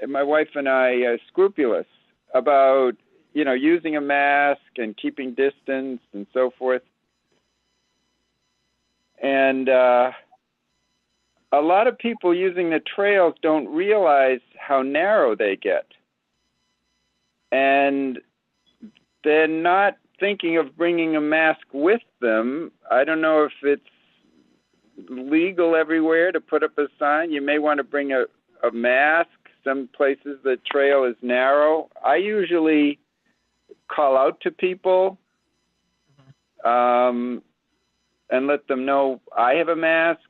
my wife and I are scrupulous about, using a mask and keeping distance and so forth. And a lot of people using the trails don't realize how narrow they get. And they're not thinking of bringing a mask with them. I don't know if it's legal everywhere to put up a sign. You may want to bring a mask. Some places the trail is narrow. I usually call out to people and let them know I have a mask.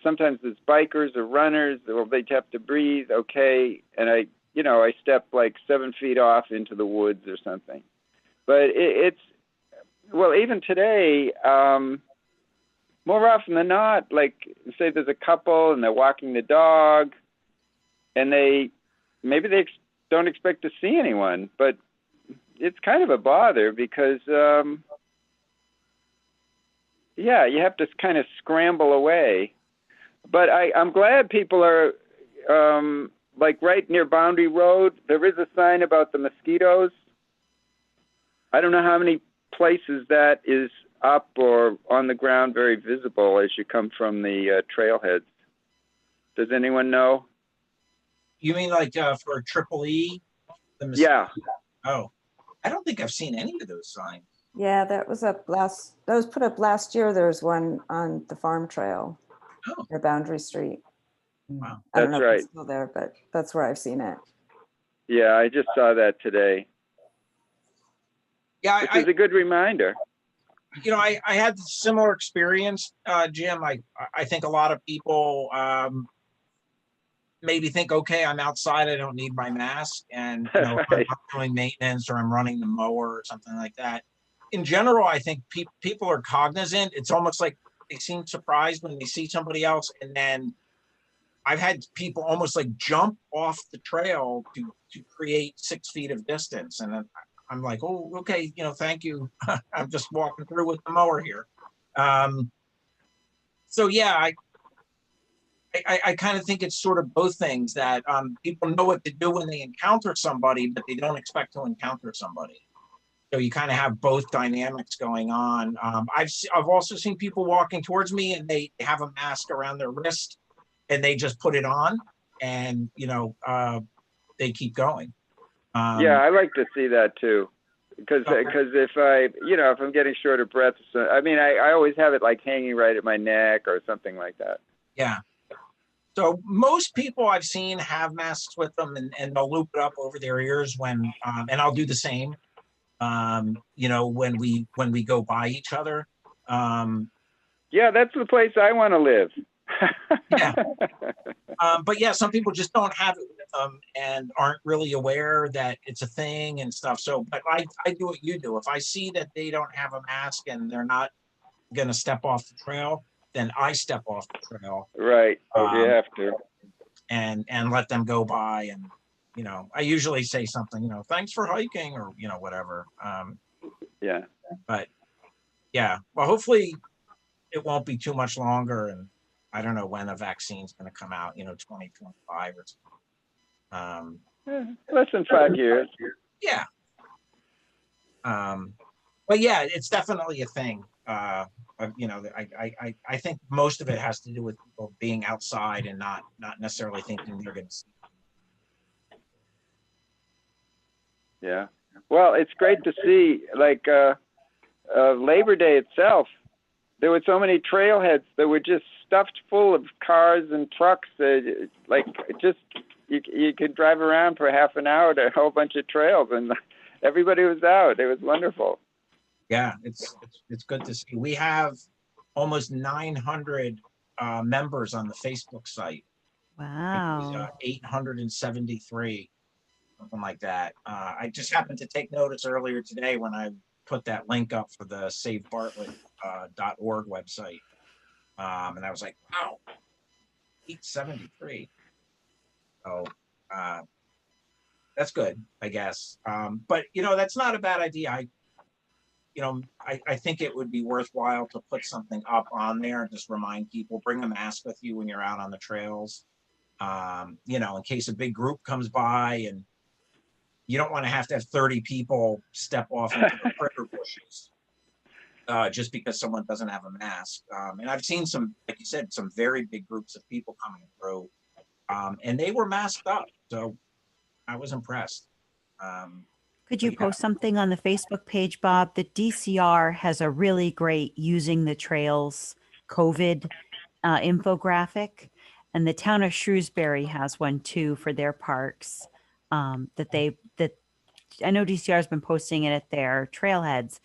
Sometimes there's bikers or runners, or they have to breathe. Okay, and I step like 7 feet off into the woods or something. But even today, more often than not, like say there's a couple and they're walking the dog, and maybe they don't expect to see anyone, but it's kind of a bother because, you have to kind of scramble away. But I'm glad people are, like right near Boundary Road, there is a sign about the mosquitoes. I don't know how many places that is up or on the ground very visible as you come from the trailheads. Does anyone know? You mean like for Triple E? Yeah. Oh, I don't think I've seen any of those signs. Yeah, that was put up last year. There's one on the farm trail Oh, near Boundary Street. wow. I don't That's know if right. it's still there, but that's where I've seen it. Yeah, I just saw that today, Yeah, which is a good reminder. I had a similar experience, Jim. I think a lot of people maybe think, okay, I'm outside, I don't need my mask, and if I'm Right. not doing maintenance or I'm running the mower or something like that. In general, I think people are cognizant. It's almost like they seem surprised when they see somebody else, and then I've had people almost like jump off the trail to create 6 feet of distance, and then I'm like, oh, okay, thank you. I'm just walking through with the mower here. So yeah, I kind of think it's sort of both things that people know what to do when they encounter somebody, but they don't expect to encounter somebody. So you kind of have both dynamics going on. I've also seen people walking towards me and they have a mask around their wrist and they just put it on and they keep going. Yeah, I like to see that too, because if I'm getting short of breath, I always have it like hanging right at my neck or something like that. Yeah. So most people I've seen have masks with them and they'll loop it up over their ears when, and I'll do the same, when we go by each other. Yeah, that's the place I want to live. Yeah. But yeah, some people just don't have it with them and aren't really aware that it's a thing and stuff. So, but I do what you do. If I see that they don't have a mask and they're not going to step off the trail, then I step off the trail. Right. You have to. And let them go by. And, I usually say something, thanks for hiking or, whatever. Yeah. But yeah, well, hopefully it won't be too much longer. And I don't know when a vaccine's going to come out, 2025 or something. Less than 5 years. Yeah. But yeah, it's definitely a thing. I think most of it has to do with people being outside and not necessarily thinking they're going to see. Yeah. Well, it's great to see, like Labor Day itself. There were so many trailheads that were just stuffed full of cars and trucks. You could drive around for half an hour to a whole bunch of trails, and everybody was out. It was wonderful. Yeah, it's good to see. We have almost 900 members on the Facebook site. Wow. 873, something like that. I just happened to take notice earlier today when I put that link up for the SaveBartlett.org website. And I was like, wow, 873. So that's good, I guess. But, that's not a bad idea. I think it would be worthwhile to put something up on there and just remind people, bring a mask with you when you're out on the trails. In case a big group comes by and you don't want to have 30 people step off into the critter bushes just because someone doesn't have a mask. And I've seen some, like you said, some very big groups of people coming through and they were masked up. So I was impressed. Could you post something on the Facebook page, Bob? The DCR has a really great using the trails COVID infographic, and the town of Shrewsbury has one too for their parks. That I know DCR has been posting it at their trailheads.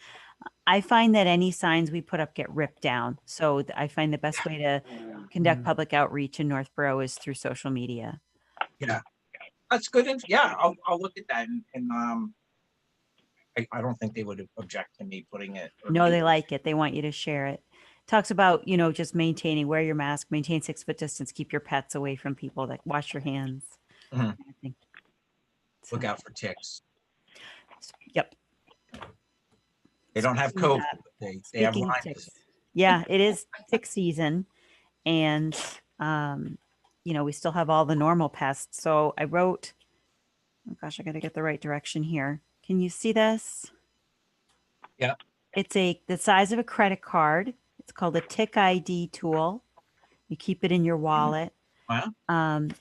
I find that any signs we put up get ripped down. So I find the best way to conduct public outreach in Northborough is through social media. Yeah, that's good. Yeah, I'll look at that and I don't think they would object to me putting it. No, they like it. They want you to share it. Talks about, just maintaining, wear your mask, maintain 6 foot distance, keep your pets away from people, that wash your hands. Mhm. So, Look out for ticks. Yep. They don't have COVID, but they have Speaking of Lyme ticks, disease. yeah, it is tick season, and we still have all the normal pests. So I wrote, oh gosh, I got to get the right direction here. Can you see this? Yeah. It's the size of a credit card. It's called a tick ID tool. You keep it in your wallet. Wow.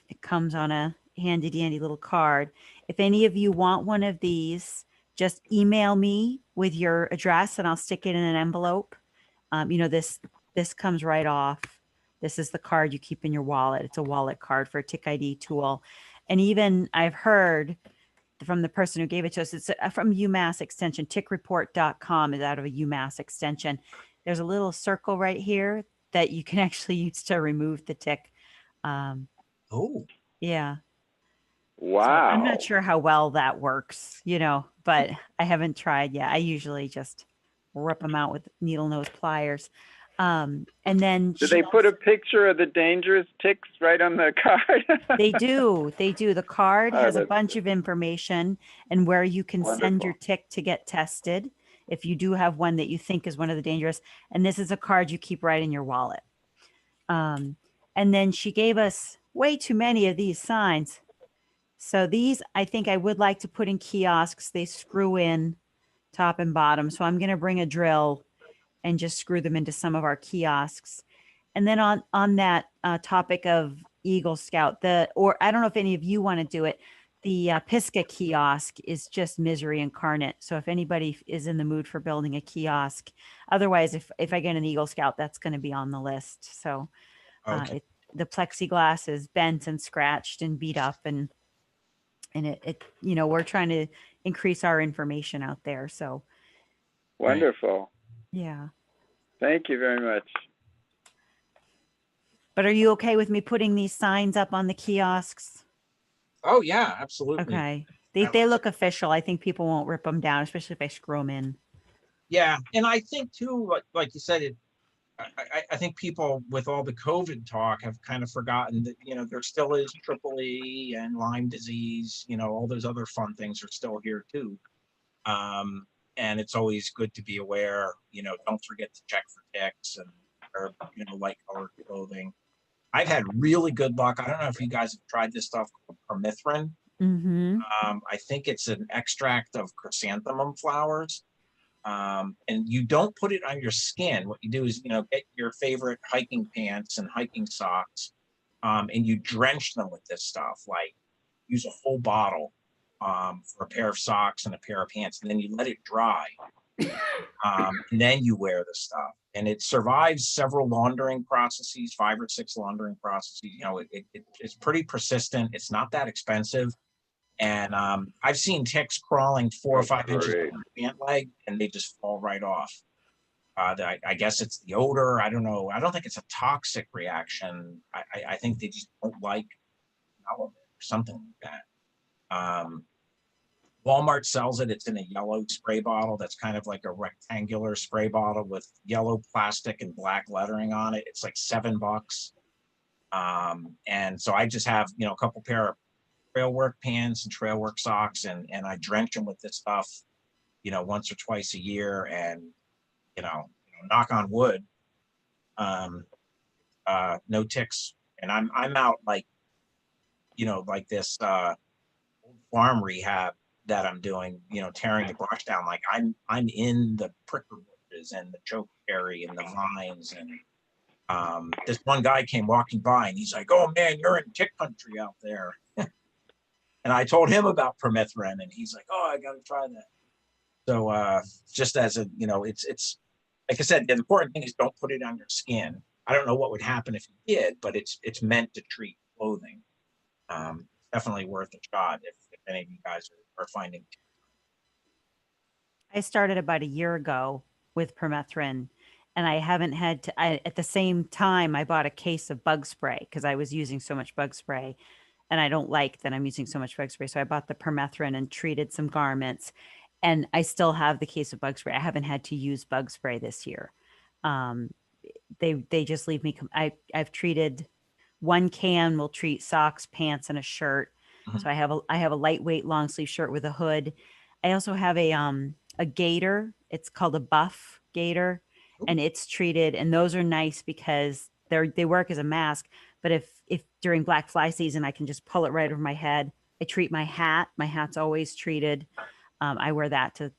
It comes on a handy dandy little card. If any of you want one of these, just email me with your address and I'll stick it in an envelope. This comes right off. This is the card you keep in your wallet. It's a wallet card for a tick ID tool. And even I've heard from the person who gave it to us, it's from UMass Extension, tickreport.com is out of a UMass Extension. There's a little circle right here that you can actually use to remove the tick. Oh, Yeah. So Wow. I'm not sure how well that works, but I haven't tried yet. I usually just rip them out with needle nose pliers. And then Do they put a picture of the dangerous ticks right on the card? They do. The card Oh, has a that's bunch of information and where you can send your Wonderful. tick to get tested if you do have one that you think is one of the dangerous. And this is a card you keep right in your wallet. And then she gave us way too many of these signs. So these, I think I would like to put in kiosks. They screw in top and bottom. So I'm going to bring a drill and just screw them into some of our kiosks. And then on that topic of Eagle Scout, or I don't know if any of you want to do it, the Pisgah kiosk is just misery incarnate. So if anybody is in the mood for building a kiosk, otherwise, if I get an Eagle Scout, that's going to be on the list. So okay. the plexiglass is bent and scratched and beat up, and we're trying to increase our information out there. So Wonderful. yeah. Thank you very much. But are you okay with me putting these signs up on the kiosks? Oh, yeah, absolutely. Okay. They look official. I think people won't rip them down, especially if I screw them in. Yeah. And I think too, like you said, I think people with all the COVID talk have kind of forgotten that, there still is triple E and Lyme disease, all those other fun things are still here too. And it's always good to be aware, don't forget to check for ticks and, or, light colored clothing. I've had really good luck. I don't know if you guys have tried this stuff called permethrin. Mm-hmm. I think it's an extract of chrysanthemum flowers. And you don't put it on your skin. What you do is, get your favorite hiking pants and hiking socks, and you drench them with this stuff. Like use a whole bottle for a pair of socks and a pair of pants, and then you let it dry. And then you wear the stuff, and it survives several laundering processes, 5 or 6 laundering processes. It's pretty persistent. It's not that expensive. And I've seen ticks crawling 4 or 5 inches Great. on the pant leg, and they just fall right off. I guess it's the odor. I don't know. I don't think it's a toxic reaction. I think they just don't like element or something like that. Walmart sells it. It's in a yellow spray bottle that's kind of like a rectangular spray bottle with yellow plastic and black lettering on it. It's like $7. And so I just have, a couple pair of trail work pants and trail work socks, and I drench them with this stuff, once or twice a year, and knock on wood, no ticks. And I'm out like this old farm rehab that I'm doing, tearing the brush down. Like I'm in the prickle bushes and the chokeberry and the vines, and this one guy came walking by and he's like, "Oh man, you're in tick country out there." And I told him about permethrin, and he's like, "Oh, I got to try that." So just as a, it's like I said, the important thing is don't put it on your skin. I don't know what would happen if you did, but it's meant to treat clothing. Definitely worth a shot if any of you guys are finding. I started about a year ago with permethrin, and I haven't had to. At the same time, I bought a case of bug spray because I was using so much bug spray, and I don't like that I'm using so much bug spray. So I bought the permethrin and treated some garments, and I still have the case of bug spray. I haven't had to use bug spray this year. They just leave me. I've treated. One can will treat socks, pants, and a shirt. Mhm. So I have a lightweight long sleeve shirt with a hood. I also have a gaiter. It's called a buff gaiter, and it's treated. And those are nice because they work as a mask. But if during black fly season, I can just pull it right over my head. I treat my hat. My hat's always treated. I wear that to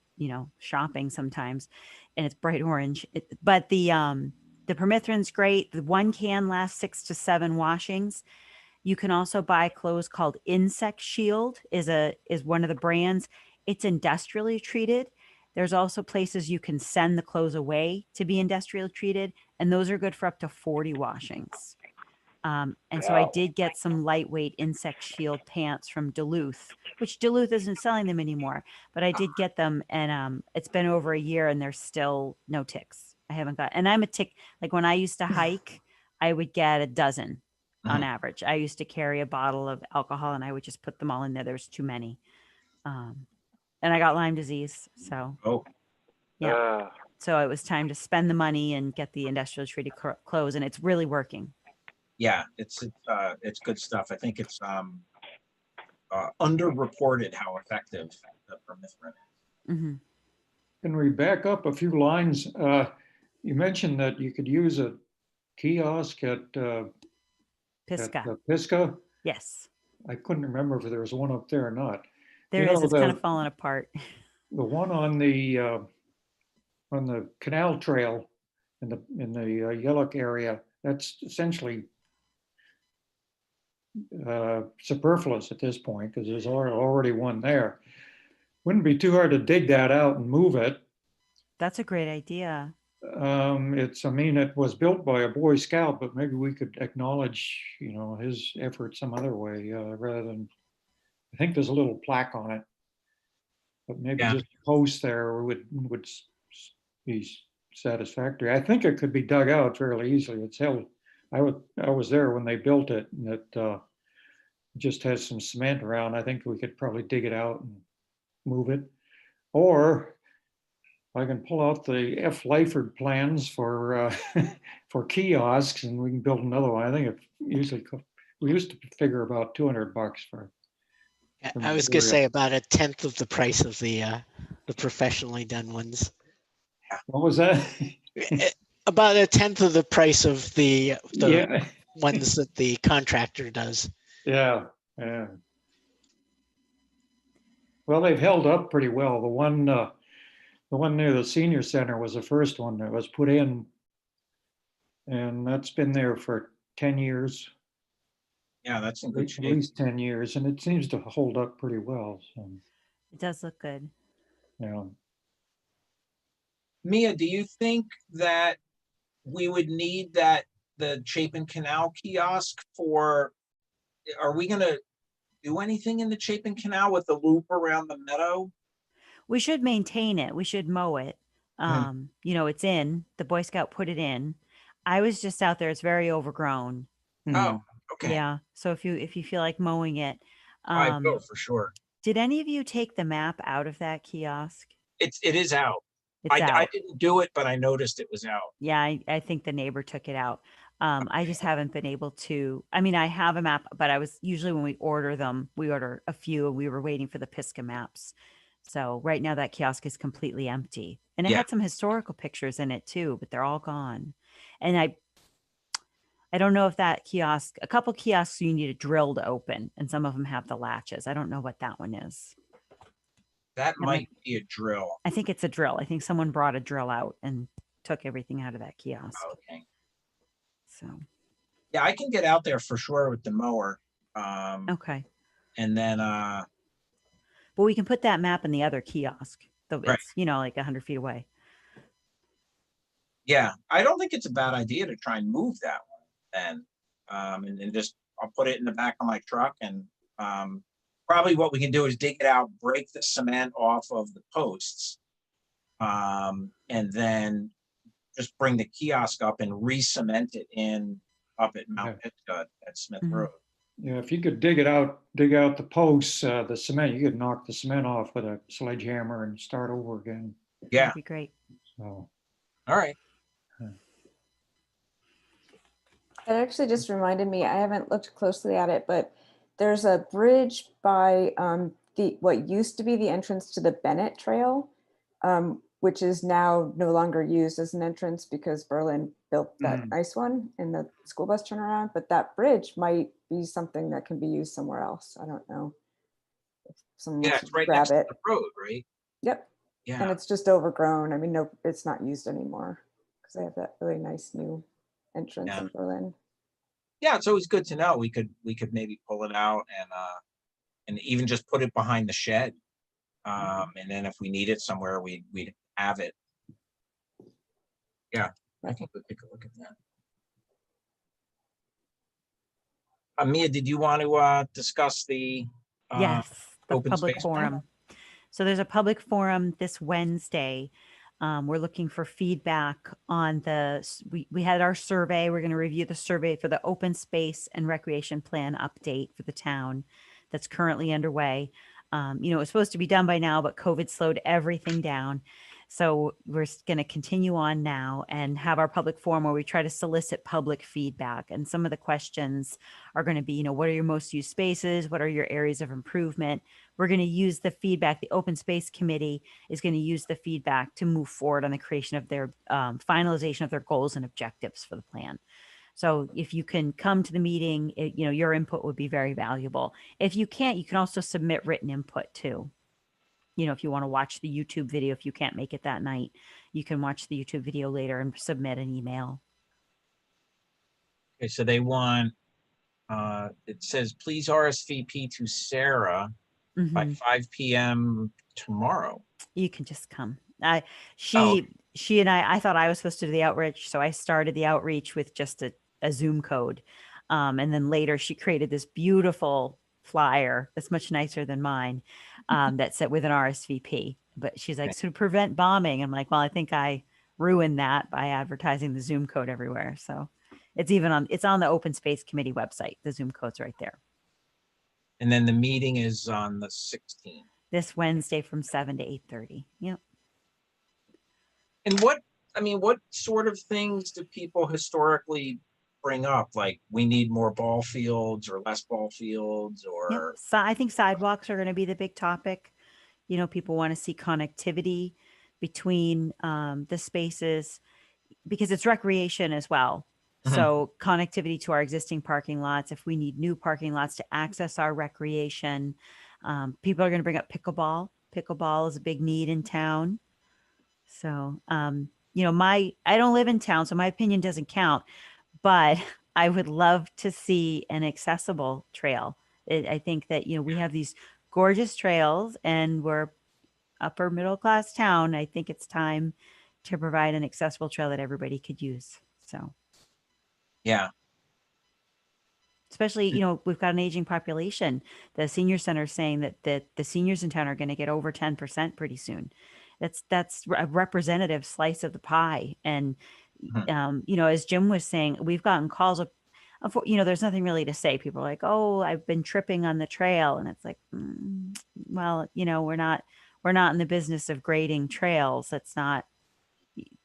shopping sometimes, and it's bright orange. But the permethrin's great. The one can lasts 6 to 7 washings. You can also buy clothes called Insect Shield is one of the brands. it's industrially treated. There's also places you can send the clothes away to be industrially treated, and those are good for up to 40 washings. And so I Wow. did get some lightweight insect shield pants from Duluth, which Duluth isn't selling them anymore, but I did get them, and it's been over a year and there's still no ticks. I haven't got, and I'm a tick, like when I used to hike, I would get a dozen on Mhm. average. I used to carry a bottle of alcohol and I would just put them all in there. There was too many. And I got Lyme disease. So Oh, yeah. Ah. So it was time to spend the money and get the industrial treated clothes, and it's really working. yeah, it's good stuff. I think it's underreported how effective the permethrin is. Hmm. Can we back up a few lines? You mentioned that you could use a kiosk at Pisgah. Pisgah. Yes. I couldn't remember if there was one up there or not. There You is. know, It's kind of fallen apart. the one on the canal trail in the Yellow area, that's essentially superfluous at this point because there's already one there. Wouldn't be too hard to dig that out and move it. That's a great idea. I mean, it was built by a Boy Scout, but maybe we could acknowledge, his effort some other way rather than. I think there's a little plaque on it, but maybe Yeah. just a post there would be satisfactory. I think it could be dug out fairly easily. It's held. I was there when they built it, and it just has some cement around. I think we could probably dig it out and move it, or I can pull out the F. Lyford plans for for kiosks, and we can build another one. I think we used to figure about $200 for. I was gonna say about a tenth of the price of the professionally done ones. What was that? About a tenth of the price of the Yeah, ones that the contractor does. yeah. Well, they've held up pretty well. The one near the senior center was the first one that was put in, and that's been there for 10 years. Yeah, that's in good At shape. least 10 years, and it seems to hold up pretty well. So, It does look good. yeah. Mia, do you think that we would need the Chapin Canal kiosk for, are we gonna do anything in the Chapin Canal with the loop around the meadow? We should maintain it. We should mow it. Yeah. It's in. The Boy Scout put it in. I was just out there. It's very overgrown. Oh, okay. Yeah. So if you feel like mowing it, I will for sure. did any of you take the map out of that kiosk? It is out. It's out. I didn't do it, but I noticed it was out. Yeah, I think the neighbor took it out. I just haven't been able to. I mean, I have a map, but I was usually when we order them, we order a few, and we were waiting for the Pisgah maps. So right now that kiosk is completely empty, and it Yeah. had some historical pictures in it too, but they're all gone. And I don't know if that kiosk, a couple kiosks you need a drill to open, and some of them have the latches. I don't know what that one is. That might- might be a drill. I think it's a drill. I think someone brought a drill out and took everything out of that kiosk. Okay. So Yeah, I can get out there for sure with the mower. okay. And then But we can put that map in the other kiosk. Though Right. it's, like 100 feet away. yeah, I don't think it's a bad idea to try and move that one then. And just I'll put it in the back of my truck, and probably what we can do is dig it out, break the cement off of the posts, and then just bring the kiosk up and re-cement it in up at Mount Pisgah at Smith Mhm. Road. Yeah, if you could dig out the posts, the cement, you could knock the cement off with a sledgehammer and start over again. Yeah. That'd be great. So, All right. It actually just reminded me, I haven't looked closely at it, but there's a bridge by what used to be the entrance to the Bennett Trail, which is now no longer used as an entrance because Berlin built that nice one in the school bus turnaround. But that bridge might be something that can be used somewhere else. I don't know. If someone Yeah, wants it's to right grab next it. to the road, right? Yep. Yeah. And it's just overgrown. I mean, no, it's not used anymore because they have that really nice new entrance Yeah. in Berlin. Yeah, it's always good to know. We could maybe pull it out and even just put it behind the shed. And then if we need it somewhere, we'd have it. Yeah, I think we'll take a look at that. Mia, did you want to discuss the Yes, the open public space plan? forum. So there's a public forum this Wednesday. We're looking for feedback on we had our survey. We're going to review the survey for the open space and recreation plan update for the town that's currently underway. It was supposed to be done by now, but COVID slowed everything down. So we're going to continue on now and have our public forum where we try to solicit public feedback. And some of the questions are going to be, what are your most used spaces? What are your areas of improvement? We're going to use the feedback. The Open Space Committee is going to use the feedback to move forward on the creation of their finalization of their goals and objectives for the plan. So if you can come to the meeting, your input would be very valuable. If you can't, you can also submit written input too. If you want to watch the YouTube video, if you can't make it that night, you can watch the YouTube video later and submit an email. Okay, so they want, it says, please RSVP to Sarah by 5 p.m. tomorrow. You can just come. She and I thought I was supposed to do the outreach. So I started the outreach with just a Zoom code. And then later she created this beautiful flyer that's much nicer than mine, that said with an RSVP. But she's like, so to prevent bombing. I'm like, well, I think I ruined that by advertising the Zoom code everywhere. So it's on the Open Space Committee website. The Zoom code's right there. And then the meeting is on the 16th. This Wednesday from 7 to 8:30. Yep. And what sort of things do people historically bring up? Like, we need more ball fields or less ball fields, or? Yep. So I think sidewalks are going to be the big topic. People want to see connectivity between the spaces because it's recreation as well. So connectivity to our existing parking lots. If we need new parking lots to access our recreation, people are going to bring up pickleball. Pickleball is a big need in town. So, I don't live in town, so my opinion doesn't count, but I would love to see an accessible trail. I think that, we have these gorgeous trails and we're upper middle class town. I think it's time to provide an accessible trail that everybody could use. So. Yeah. Especially, we've got an aging population. The senior center is saying that the seniors in town are going to get over 10% pretty soon. That's a representative slice of the pie. And, as Jim was saying, we've gotten calls of, there's nothing really to say. People are like, oh, I've been tripping on the trail. And it's like, well, we're not in the business of grading trails. That's not,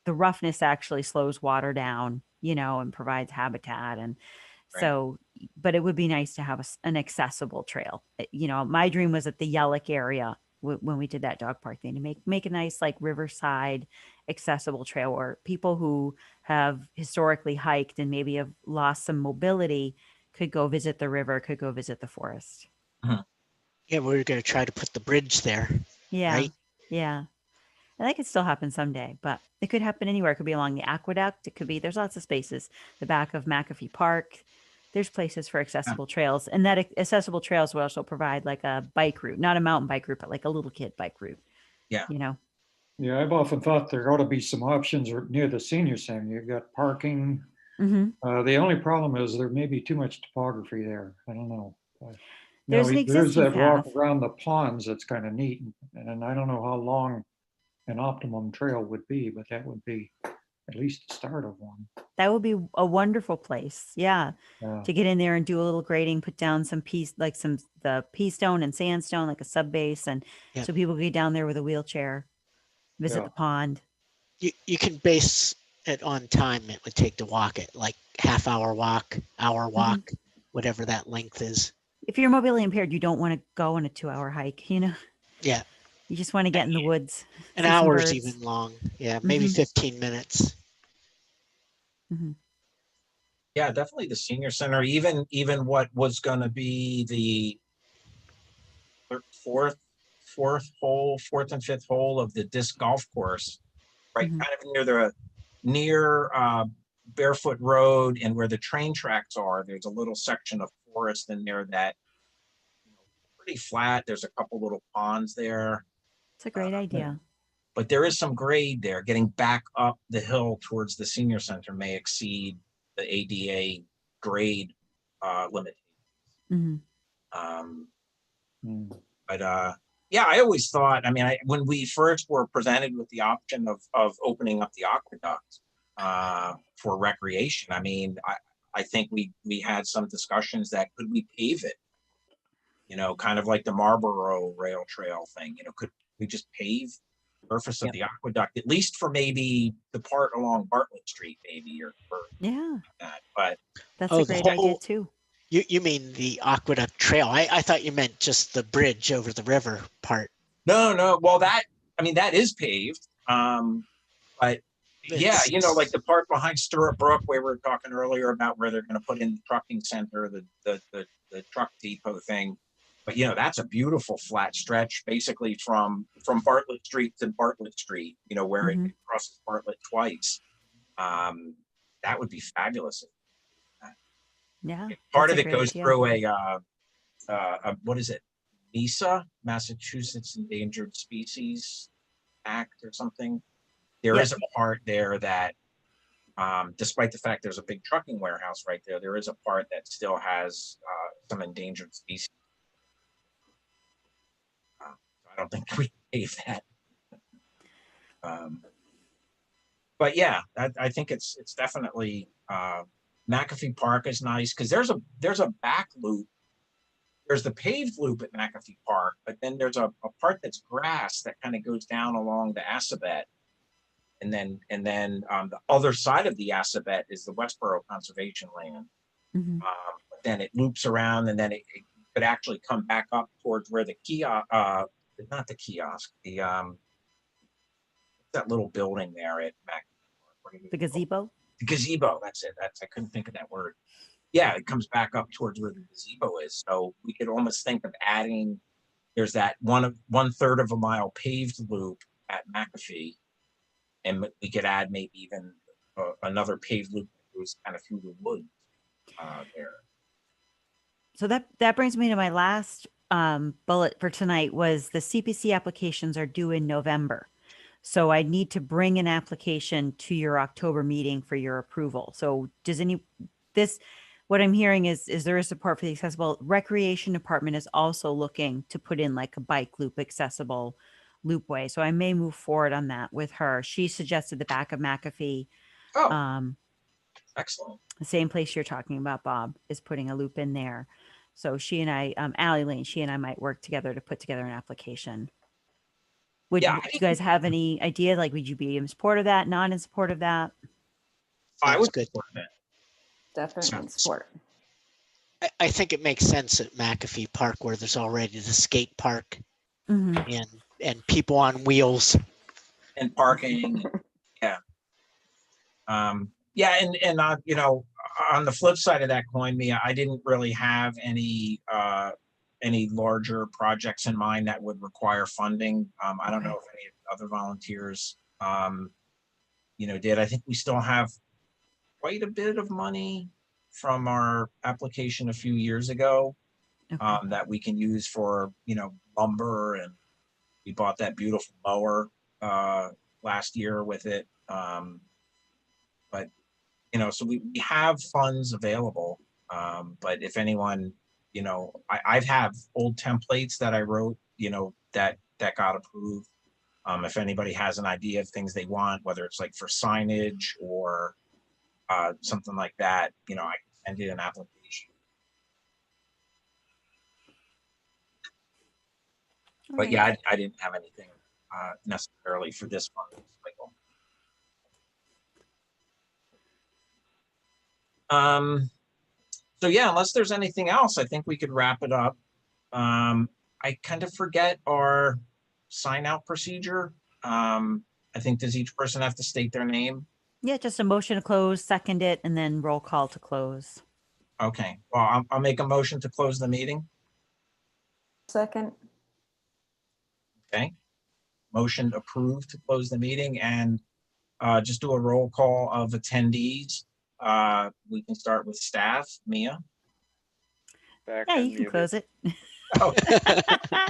the roughness actually slows water down, and provides habitat. And so, but it would be nice to have an accessible trail. My dream was at the Yellick area when we did that dog park thing, to make a nice, like, riverside accessible trail where people who have historically hiked and maybe have lost some mobility could go visit the river, could go visit the forest. Yeah, we were going to try to put the bridge there. Yeah. Right? Yeah. And that could still happen someday, but it could happen anywhere. It could be along the aqueduct. It could be, there's lots of spaces, the back of McAfee Park. There's places for accessible trails, and that accessible trails will also provide like a bike route, not a mountain bike route, but like a little kid bike route. Yeah. Yeah, I've often thought there ought to be some options near the senior center. You've got parking. The only problem is there may be too much topography there. I don't know. There's an there's existing that walk path. around the ponds that's kind of neat, and I don't know how long an optimum trail would be, but that would be at least the start of one. That would be a wonderful place. Yeah. To get in there and do a little grading, put down some the pea stone and sandstone, like a sub base. And so people could get down there with a wheelchair, visit the pond. You can base it on time it would take to walk it, like half-hour walk, hour walk, whatever that length is. If you're mobility impaired, you don't want to go on a 2-hour hike, Yeah. You just want to get in the woods. An hour's even long. Yeah, maybe 15 minutes. Yeah, definitely the senior center, even what was going to be the fourth and fifth hole of the disc golf course, right? Kind of near Barefoot Road and where the train tracks are. There's a little section of forest in there that pretty flat. There's a couple little ponds there. It's a great idea. But there is some grade there. Getting back up the hill towards the senior center may exceed the ADA grade limit. Mhm. Hmm. But yeah, I always thought, I mean, when we first were presented with the option of opening up the aqueduct for recreation, I mean, I think we had some discussions that could we pave it? You know, kind of like the Marlboro Rail Trail thing, you know, could we just pave the surface of the aqueduct, at least for maybe the part along Bartlett Street, maybe, or Yeah, that, but that's Oh, a the great idea whole- too. You mean the aqueduct trail? I thought you meant just the bridge over the river part. no, well, that, I mean, that is paved. But yeah, you know, like the part behind Stirrup Brook where we were talking earlier about where they're going to put in the trucking center, the truck depot thing. But you know, that's a beautiful flat stretch, basically from Bartlett Street to Bartlett Street. You know, where it Mhm. crosses Bartlett twice. That would be fabulous. Yeah, Part that's of a it great goes idea. through what is it? NISA, Massachusetts Endangered Species Act or something. There Yep. is a part there that, despite the fact there's a big trucking warehouse right there, there is a part that still has some endangered species. I don't think we pave that. But yeah, I think it's definitely McAfee Park is nice because there's a back loop. There's the paved loop at McAfee Park, but then there's a part that's grass that kind of goes down along the Assabet. And then the other side of the Assabet is the Westboro Conservation Land. Mhm. But then it loops around, and then it could actually come back up towards where the kiosk, not the kiosk, that little building there at The gazebo. the gazebo. That's it. I couldn't think of that word. Yeah, it comes back up towards where the gazebo is. So we could almost think of adding. There's that 1/3 of a mile paved loop at McAfee, and we could add maybe even another paved loop that goes kind of through the woods there. So that brings me to my last bullet for tonight was the CPC applications are due in November. So I need to bring an application to your October meeting for your approval. So what I'm hearing is there is support for the accessible recreation department is also looking to put in like a bike loop accessible loopway. So I may move forward on that with her. She suggested the back of McAfee. Oh, excellent. The same place you're talking about, Bob, is putting a loop in there. So she and I, Allie Lane, she and I might work together to put together an application. Would Yeah, you guys have any idea? Like, would you be in support of that, not in support of that? I Sounds would good. support that. Definitely in support. I think it makes sense at McAfee Park where there's already the skate park Mhm. and people on wheels. And parking. Yeah. Yeah, and you know, on the flip side of that coin, Mia, I didn't really have any larger projects in mind that would require funding. I don't Okay. know if any other volunteers you know, did. I think we still have quite a bit of money from our application a few years ago Okay. that we can use for, you know, lumber, and we bought that beautiful mower last year with it. But you know, so we have funds available. But if anyone, you know, I have old templates that I wrote, you know, that got approved. If anybody has an idea of things they want, whether it's like for signage or something like that, you know, I can send you an application. All But right. yeah, I didn't have anything necessarily for this one cycle. So yeah, unless there's anything else, I think we could wrap it up. I kind of forget our sign out procedure. I think, does each person have to state their name? Yeah, just a motion to close, second it, and then roll call to close. Okay, well, I'll make a motion to close the meeting. Second, Okay. Motion approved to close the meeting, and just do a roll call of attendees. We can start with staff. Mia, Back Yeah, you can unmuted. close it. Oh,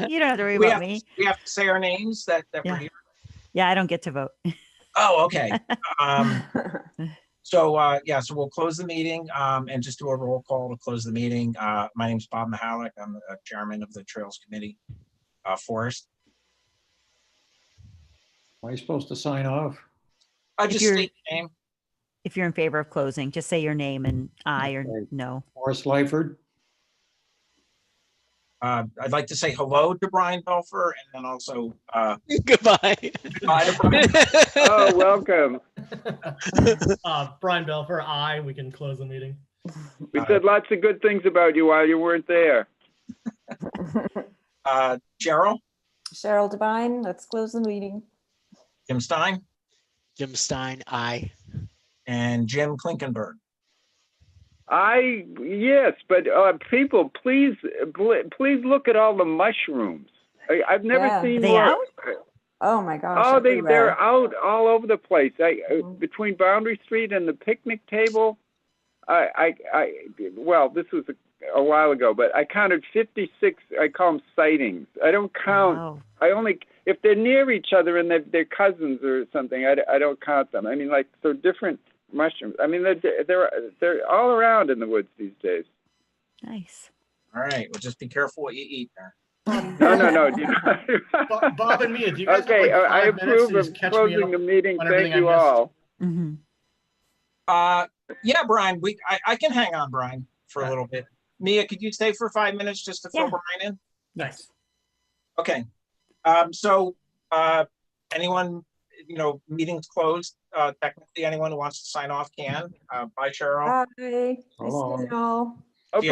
You don't have to worry we about have, me. we have to say our names that we're Yeah. here. Yeah, I don't get to vote. Oh, okay. So we'll close the meeting and just do a roll call to close the meeting. My name's Bob Mahalik. I'm the chairman of the Trails Committee. Forrest, Am I supposed to sign off? I If just you're- state your name. If you're in favor of closing, just say your name and aye or Okay. no. Forrest Lyford, I'd like to say hello to Brian Belfer and then also Goodbye. bye to Brian. Oh, welcome. Brian Belfer, aye. We can close the meeting. We said lots of good things about you while you weren't there. Cheryl, Cheryl Devine, let's close the meeting. Jim Stein, Jim Stein, aye. and Jim Klinkenberg. Yes, but people, please look at all the mushrooms. I've never Yeah. seen Are they more. out? Oh my gosh. Oh, they're everywhere. out all over the place. Mhm. Between Boundary Street and the picnic table. Well, this was a while ago, but I counted 56. I call them sightings. I don't count. Wow. I only if they're near each other and they're cousins or something. I don't count them. I mean, like so different mushrooms. I mean, they're all around in the woods these days. Nice. All right, well, just be careful what you eat there. No. Do you know? Bob and Mia, do you guys Okay, have like I 5 minutes approve to just of catch me closing up the meeting. on Thank everything I you missed? all. Hmm. Yeah, Brian, I can hang on, Brian, for a Yeah. little bit. Mia, could you stay for 5 minutes just to fill Yeah. Brian in? Nice. Okay. Anyone, meeting's closed. Technically, anyone who wants to sign off can. Bye, Cheryl. Bye. Nice Hello. seeing you all.